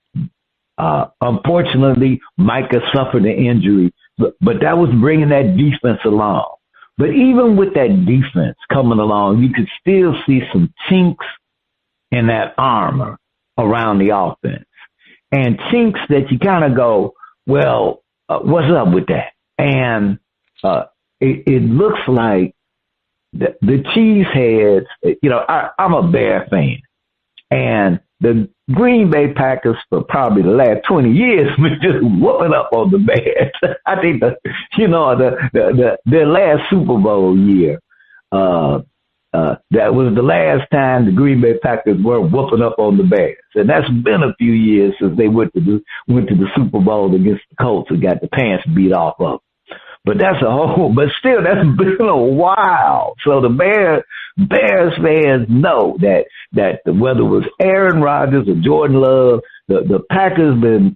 unfortunately, Micah suffered an injury, but that was bringing that defense along. But even with that defense coming along, you could still see some chinks in that armor around the offense. And chinks that you kind of go, well, what's up with that? And it looks like the Cheeseheads, I'm a Bear fan, and the Green Bay Packers for probably the last 20 years was just whooping up on the Bears. I think their last Super Bowl year, that was the last time the Green Bay Packers were whooping up on the Bears, and that's been a few years since they went to the Super Bowl against the Colts and got the pants beat off of. But that's still, that's been a while. So the Bears fans know that whether it was Aaron Rodgers or Jordan Love, the Packers been,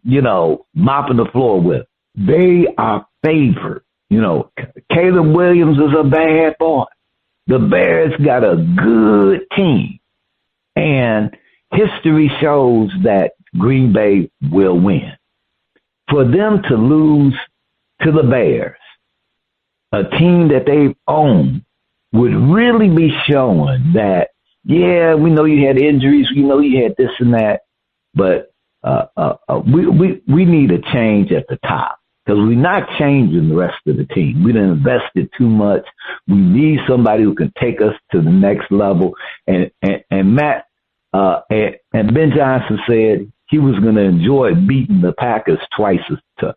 mopping the floor with. They are favored. Caleb Williams is a bad boy. The Bears got a good team. And history shows that Green Bay will win. For them to lose to the Bears, a team that they own, would really be showing that, yeah, we know you had injuries, we know you had this and that, but we need a change at the top because we're not changing the rest of the team. We done invested too much. We need somebody who can take us to the next level. And Matt and Ben Johnson said he was going to enjoy beating the Packers twice a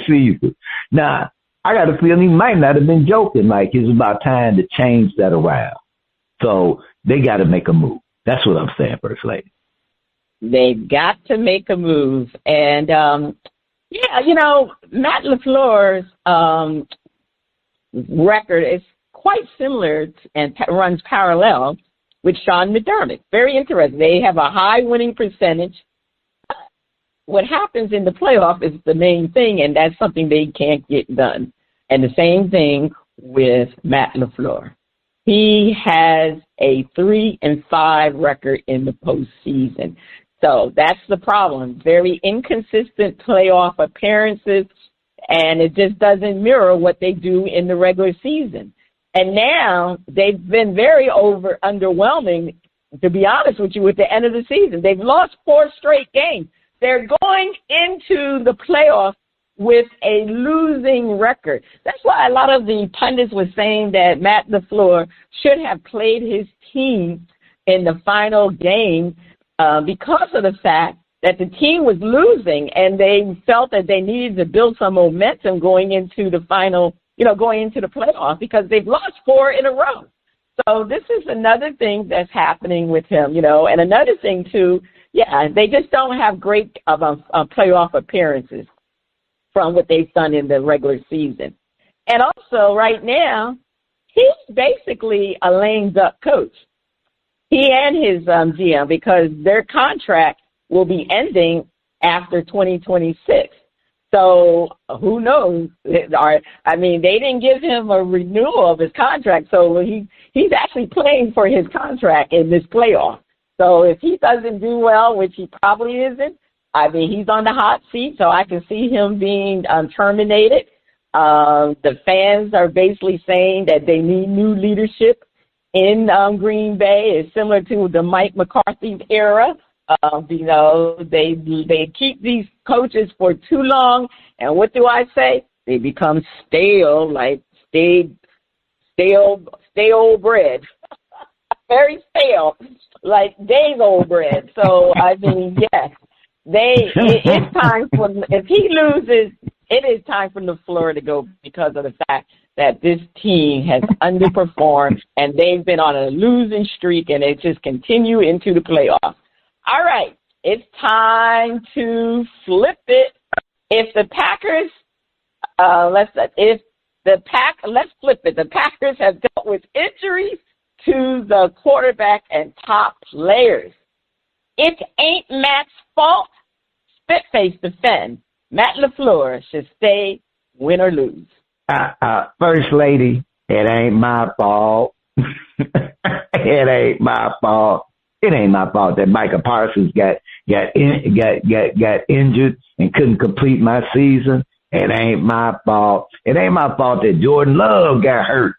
season. Now, I got a feeling he might not have been joking, like it's about time to change that around. So they got to make a move. That's what I'm saying, First Lady. They've got to make a move. And, Matt LaFleur's record is quite similar and runs parallel with Sean McDermott. Very interesting. They have a high winning percentage. What happens in the playoff is the main thing, and that's something they can't get done. And the same thing with Matt LaFleur. He has a 3-5 record in the postseason. So that's the problem. Very inconsistent playoff appearances, and it just doesn't mirror what they do in the regular season. And now they've been very underwhelming, to be honest with you, at the end of the season. They've lost 4 straight games. They're going into the playoffs with a losing record. That's why a lot of the pundits were saying that Matt LaFleur should have played his team in the final game because of the fact that the team was losing and they felt that they needed to build some momentum going into the final, going into the playoffs because they've lost 4 in a row. So this is another thing that's happening with him, and another thing too, they just don't have great playoff appearances from what they've done in the regular season. And also right now, he's basically a lame duck coach. He and his GM, because their contract will be ending after 2026. So who knows? They didn't give him a renewal of his contract, so he's actually playing for his contract in this playoff. So if he doesn't do well, which he probably isn't, he's on the hot seat, so I can see him being terminated. The fans are basically saying that they need new leadership in Green Bay. It's similar to the Mike McCarthy era. They keep these coaches for too long, and what do I say? They become stale, like stale bread. Very stale, like days old bread. So yes. It's time for, if he loses, it is time for LaFleur to go because of the fact that this team has underperformed and they've been on a losing streak and it just continue into the playoffs. All right, it's time to flip it. If the Packers, let's flip it. The Packers have dealt with injuries to the quarterback and top players. It ain't Matt's fault. Spitface defend. Matt LaFleur should stay, win or lose. First Lady, it ain't my fault. It ain't my fault. It ain't my fault that Micah Parsons got injured and couldn't complete my season. It ain't my fault. It ain't my fault that Jordan Love got hurt.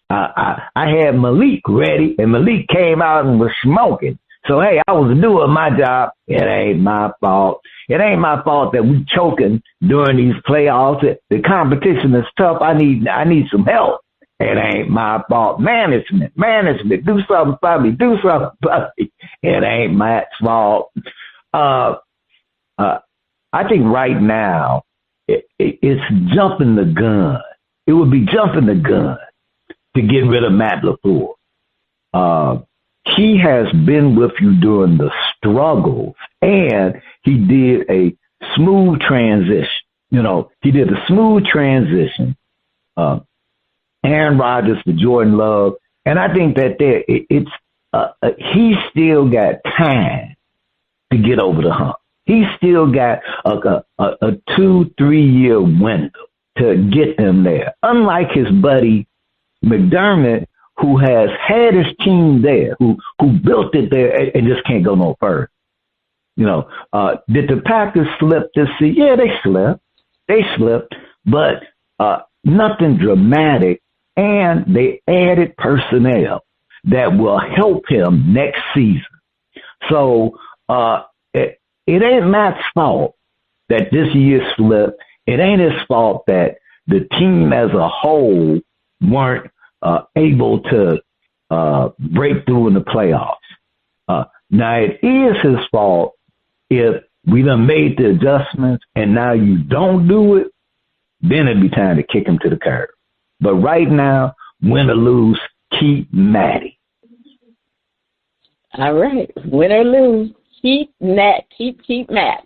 I had Malik ready, and Malik came out and was smoking. So, hey, I was doing my job. It ain't my fault. It ain't my fault that we choking during these playoffs. The competition is tough. I need some help. It ain't my fault. Management, do something for me. Do something for me. It ain't Matt's fault. I think right now it's jumping the gun. It would be jumping the gun to get rid of Matt LaFleur. He has been with you during the struggles, and he did a smooth transition. He did a smooth transition. Aaron Rodgers to Jordan Love, and I think that he's still got time to get over the hump. He's still got a 2-3 year window to get them there. Unlike his buddy McDermott, who has had his team there, who built it there and just can't go no further. Did the Packers slip this season? Yeah, they slipped, but nothing dramatic, and they added personnel that will help him next season. So it ain't Matt's fault that this year slipped. It ain't his fault that the team as a whole weren't able to break through in the playoffs. Now, it is his fault if we done made the adjustments and now you don't do it, then it'd be time to kick him to the curb. But right now, win or lose, keep Matty. All right. Win or lose, keep Matt. Keep Matt.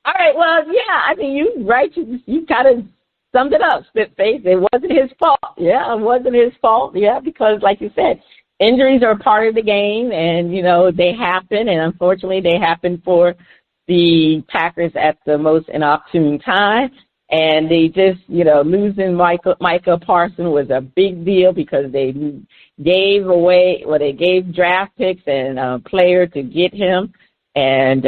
All right. Well, yeah, I mean, you're right. You kind of summed it up, Spitface. It wasn't his fault. Yeah, it wasn't his fault. Yeah, because like you said, injuries are part of the game, and, they happen, and unfortunately they happen for the Packers at the most inopportune time. And they just, losing Micah Parsons was a big deal because they gave draft picks and a player to get him. And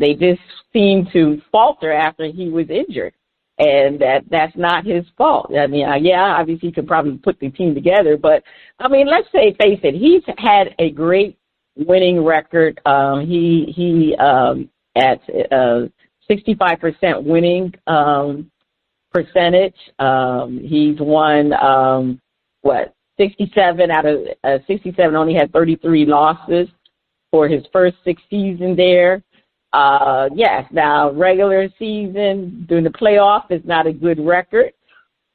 they just seemed to falter after he was injured. And that's not his fault. I mean, obviously he could probably put the team together. But, I mean, let's face it, he's had a great winning record. He at 65% winning percentage. He's won 67 out of 67. Only had 33 losses for his first 6 seasons there. Yes, now regular season during the playoff is not a good record,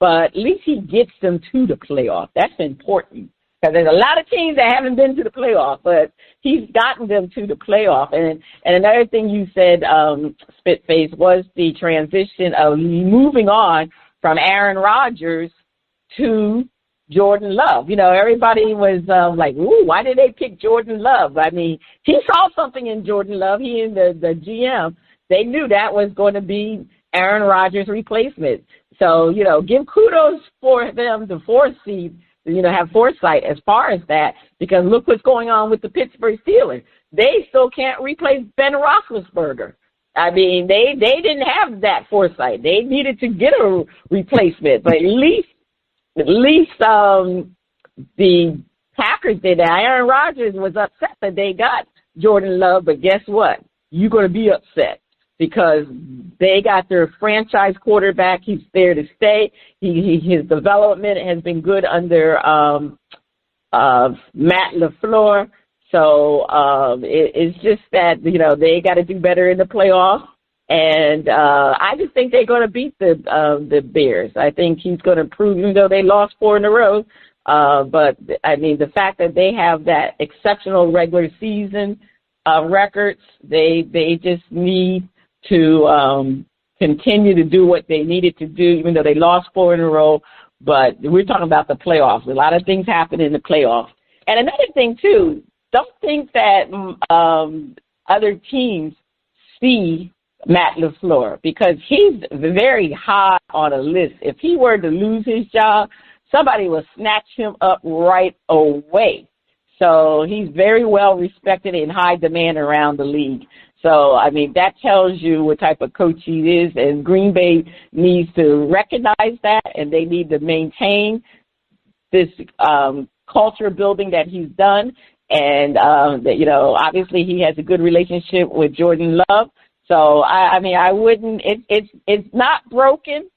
but at least he gets them to the playoff. That's important because there's a lot of teams that haven't been to the playoff, but he's gotten them to the playoff. And another thing you said, Spitface, was the transition of moving on from Aaron Rodgers to Jordan Love. Everybody was like, ooh, why did they pick Jordan Love? I mean, he saw something in Jordan Love. He and the GM, they knew that was going to be Aaron Rodgers' replacement. So, give kudos for them to have foresight as far as that, because look what's going on with the Pittsburgh Steelers. They still can't replace Ben Roethlisberger. I mean, they didn't have that foresight. They needed to get a replacement, but at least the Packers did that. Aaron Rodgers was upset that they got Jordan Love, but guess what? You're going to be upset because they got their franchise quarterback. He's there to stay. His development has been good under Matt LaFleur. So it's just that, they got to do better in the playoffs. And I just think they're going to beat the Bears. I think he's going to prove, even though they lost 4 in a row. But, I mean, the fact that they have that exceptional regular season records, they just need to continue to do what they needed to do, even though they lost 4 in a row. But we're talking about the playoffs. A lot of things happen in the playoffs. And another thing, too, don't think that other teams see Matt LaFleur, because he's very high on a list. If he were to lose his job, somebody will snatch him up right away. So he's very well respected and high demand around the league. So, I mean, that tells you what type of coach he is, and Green Bay needs to recognize that, and they need to maintain this culture building that he's done. And, obviously he has a good relationship with Jordan Love. So, I mean, I wouldn't, it's not broken.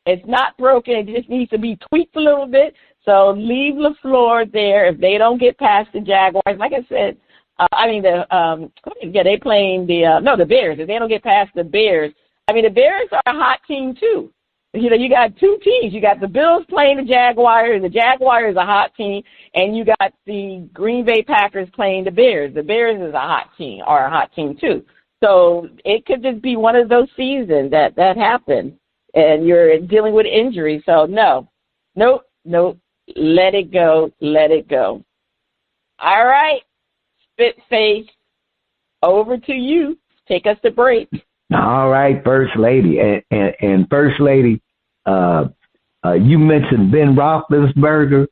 It's not broken. It just needs to be tweaked a little bit. So leave LaFleur there. If they don't get past the Jaguars, like I said, they playing the Bears. If they don't get past the Bears, the Bears are a hot team too. You got two teams. You got the Bills playing the Jaguars. The Jaguars is a hot team, and you got the Green Bay Packers playing the Bears. The Bears is a hot team too. So it could just be one of those seasons that happened, and you're dealing with injury. So nope, let it go. All right, Spitface, over to you. Take us to break. All right, First Lady. And First Lady, you mentioned Ben Roethlisberger.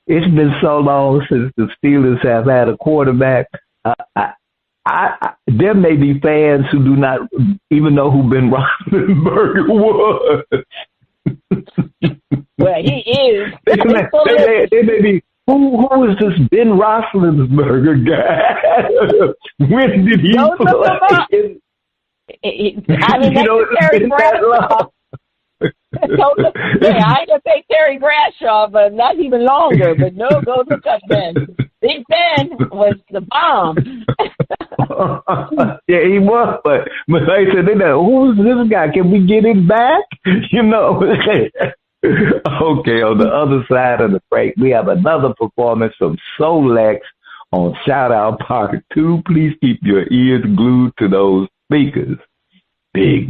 It's been so long since the Steelers have had a quarterback. There may be fans who do not even know who Ben Roethlisberger was. Well, he is. They may be, who is this Ben Roethlisberger guy? When did he play? Terry Bradshaw. I ain't gonna say Terry Bradshaw, but not even longer. But no, go to Cut Ben. Big Ben was the bomb. Yeah, he was, but like I said, who's this guy? Can we get him back? Okay, on the other side of the break, we have another performance from Solex on Shout Out Part 2. Please keep your ears glued to those speakers. Big.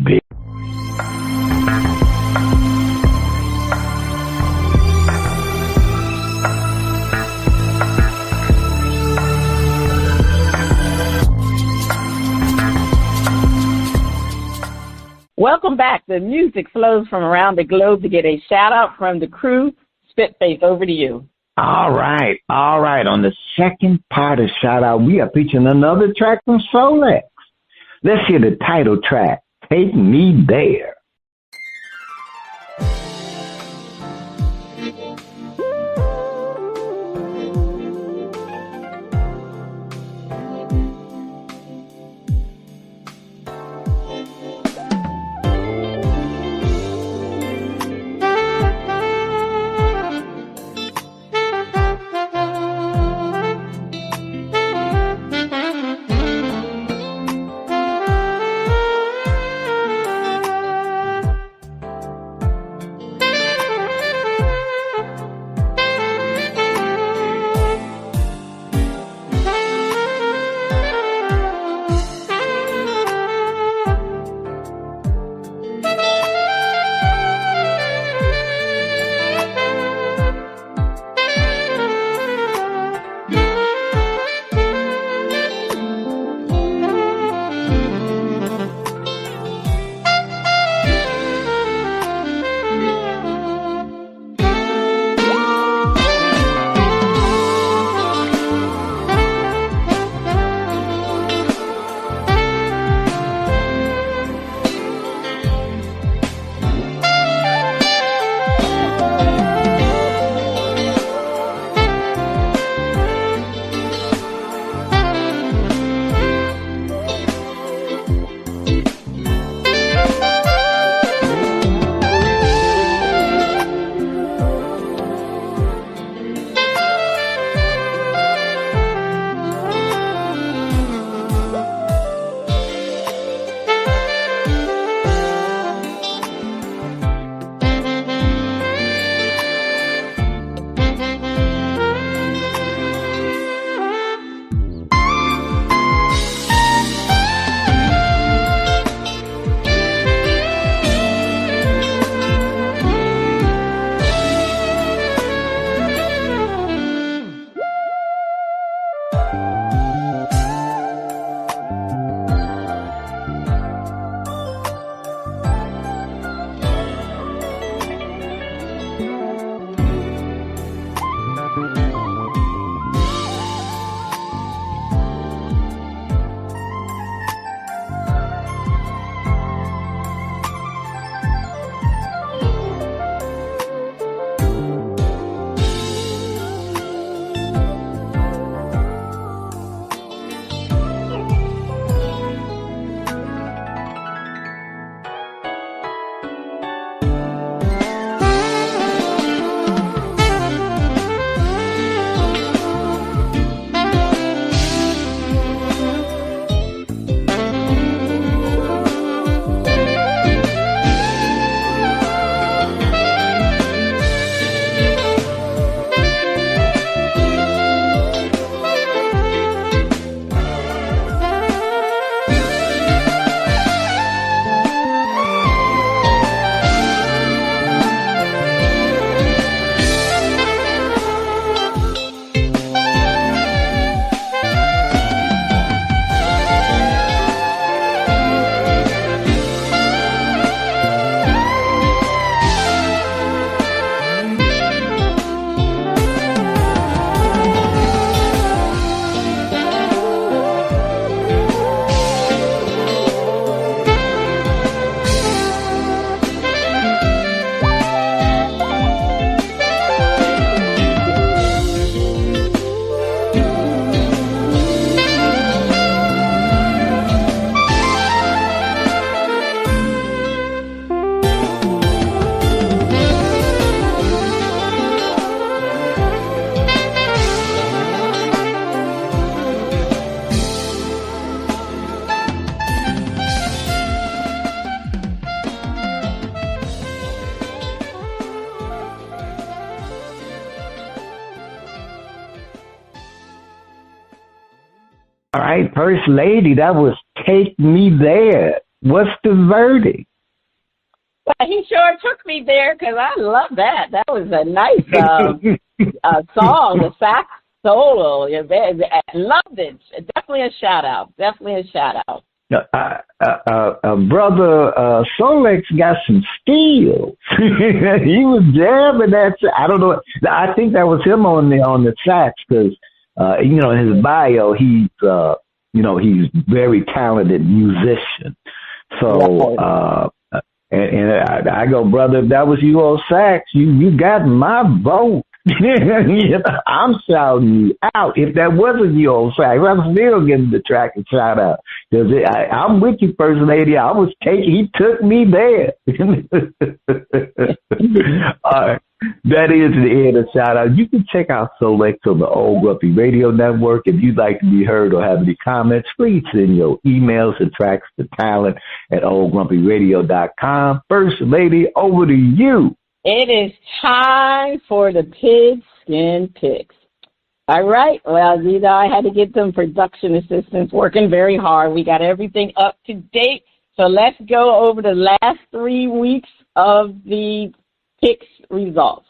Welcome back. The music flows from around the globe to get a shout out from the crew. Spitface, over to you. All right. On the second part of Shout Out, we are featuring another track from Solex. Let's hear the title track, Take Me There. All right, First Lady, that was Take Me There. What's the verdict? Well, he sure took me there because I love that. That was a nice song, the sax solo. I loved it. Definitely a shout out. Brother Solex got some skills. He was jamming that. I don't know. I think that was him on the sax because in his bio he's he's very talented musician. So and I go, brother, if that was you on sax, you got my vote. I'm shouting you out. If that wasn't you on sax, I'm still getting the track and shout out. Because I'm with you, First Lady. He took me there. All right. That is the end of shout out. You can check out Solex on the Old Grumpy Radio Network. If you'd like to be heard or have any comments, please send your emails and tracks to talent at oldgrumpyradio.com. First Lady, over to you. It is time for the pigskin picks. All right. Well, I had to get them production assistants working very hard. We got everything up to date. So let's go over the last 3 weeks of the picks results.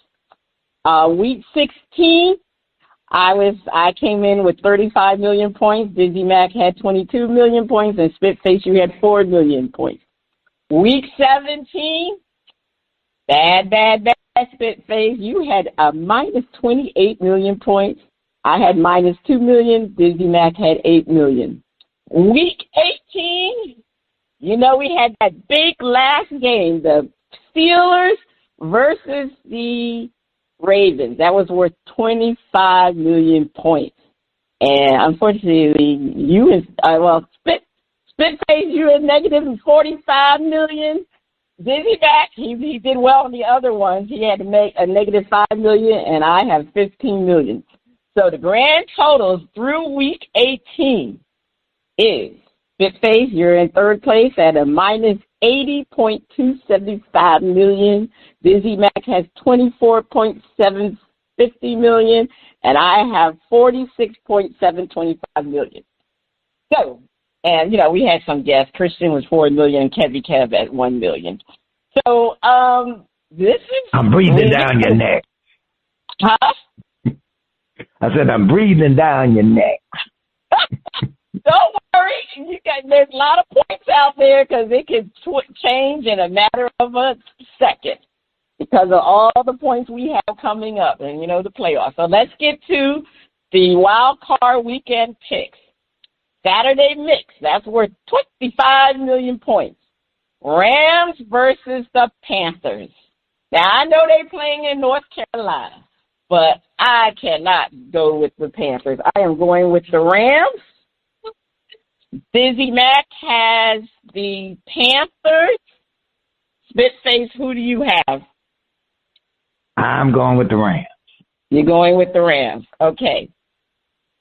Week 16, I came in with 35 million points. Dizzy Mac had 22 million points, and Spitface, you had 4 million points. Week 17, bad Spitface, you had a minus 28 million points. I had minus 2 million. Dizzy Mac had 8 million. Week 18, we had that big last game, the Steelers versus the Ravens. That was worth 25 million points. And unfortunately, Spitface, you had negative 45 million. Dizzy Mac, he did well on the other ones. He had to make a negative 5 million, and I have 15 million. So the grand totals through week 18 is Spitface, you're in third place at a minus 80.275 million. Dizzy Mac has 24.750 million, and I have 46.725 million. So, and we had some guests. Christian was 4 million, and Kevy Kev at 1 million. So, this is. I'm breathing down your neck. Huh? I said I'm breathing down your neck. Don't worry. There's a lot of points out there because it can change in a matter of a second because of all the points we have coming up and, the playoffs. So let's get to the wild card weekend picks. Saturday mix, that's worth 25 million points. Rams versus the Panthers. Now, I know they're playing in North Carolina, but I cannot go with the Panthers. I am going with the Rams. Dizzy Mac has the Panthers. Spitface, who do you have? I'm going with the Rams. You're going with the Rams. Okay.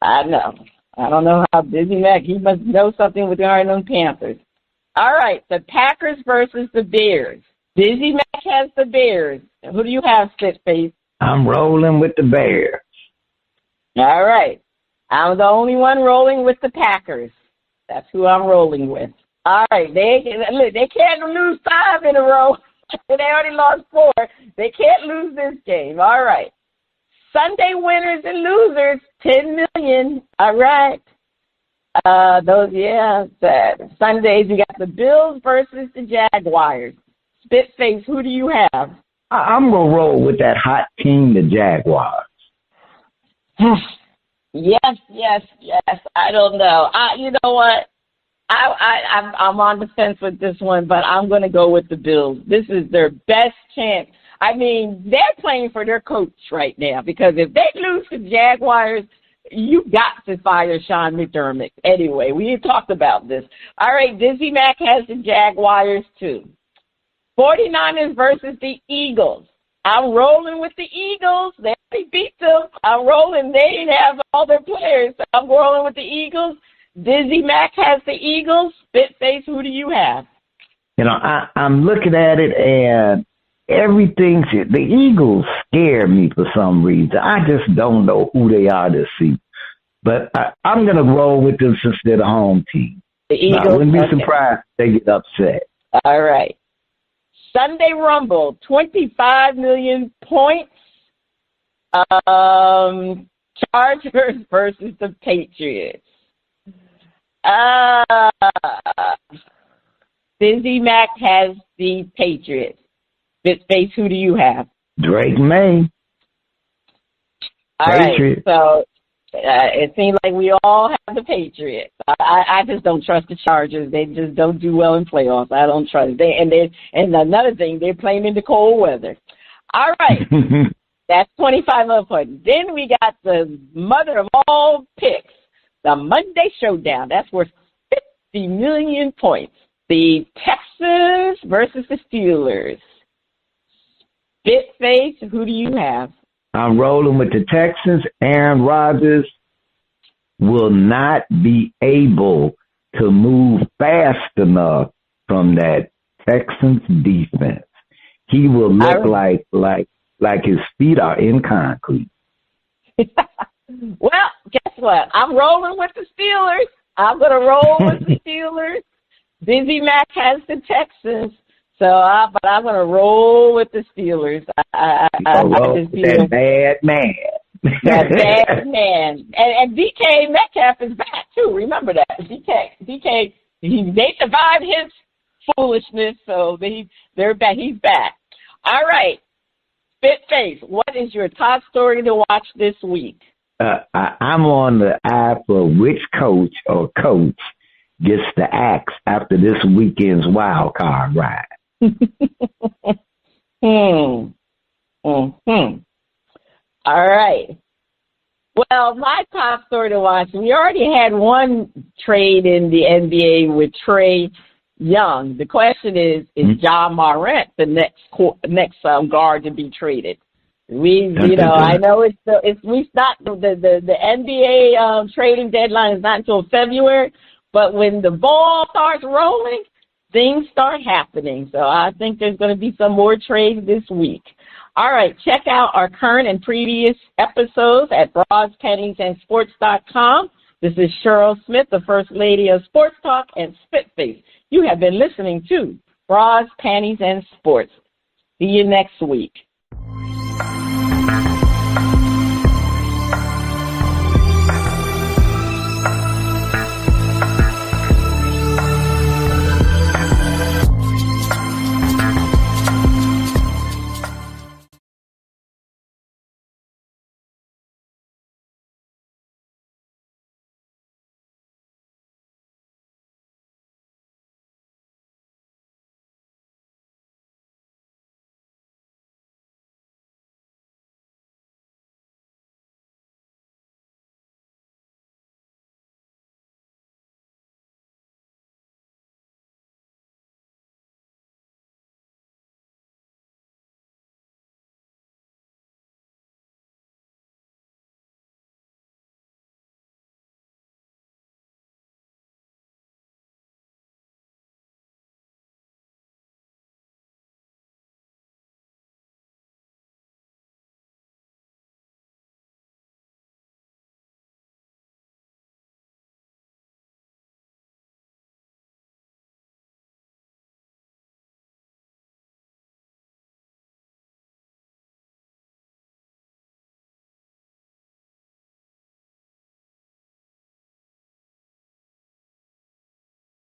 I know. I don't know how Dizzy Mac, he must know something with the Ireland Panthers. All right, the Packers versus the Bears. Dizzy Mac has the Bears. Who do you have, Spitface? I'm rolling with the Bears. All right. I'm the only one rolling with the Packers. That's who I'm rolling with. All right. They can't lose 5 in a row. They already lost 4. They can't lose this game. All right. Sunday winners and losers, 10 million. All right. Sundays, you got the Bills versus the Jaguars. Spitface, who do you have? I'm going to roll with that hot team, the Jaguars. Yes. I don't know. You know what? I'm on the fence with this one, but I'm going to go with the Bills. This is their best chance. I mean, they're playing for their coach right now because if they lose to Jaguars, you got to fire Sean McDermott. Anyway, we had talked about this. All right, Dizzy Mac has the Jaguars too. 49ers versus the Eagles. I'm rolling with the Eagles. They beat them. I'm rolling. They didn't have all their players. So I'm rolling with the Eagles. Dizzy Mac has the Eagles. Spitface, who do you have? I'm looking at it and the Eagles scare me for some reason. I just don't know who they are this season. But I'm going to roll with them since they're the home team. The Eagles. I wouldn't be surprised if they get upset. All right. Sunday Rumble, 25 million points. Chargers versus the Patriots. Busy Mac has the Patriots. Bitface, who do you have? Drake May. All Patriots. Right. So it seems like we all have the Patriots. I just don't trust the Chargers. They just don't do well in playoffs. I don't trust them. And another thing, they're playing in the cold weather. All right. That's 25 million points. Then we got the mother of all picks, the Monday Showdown. That's worth 50 million points. The Texans versus the Steelers. Bitface, who do you have? I'm rolling with the Texans. Aaron Rodgers will not be able to move fast enough from that Texans defense. He will look like his feet are in concrete. Well, guess what? I'm rolling with the Steelers. I'm going to roll with the Steelers. Busy Mac has the Texans. But I'm going to roll with the Steelers. That bad man. That bad man. And DK Metcalf is back, too. Remember that. DK, they survived his foolishness, so they're back. He's back. All right. Bitface, what is your top story to watch this week? I'm on the eye for which coach or coach gets the axe after this weekend's wild card ride. All right. Well, my top story to watch, we already had one trade in the NBA with Trae Young. The question is Ja Morant the next guard to be traded? I know it's not the NBA trading deadline is not until February, but when the ball starts rolling, things start happening. So I think there's going to be some more trades this week. All right, check out our current and previous episodes at BrasPantiesAndSports.com. This is Cheryl Smith, the First Lady of Sports Talk and Spitface. You have been listening to Bras, Panties, and Sports. See you next week.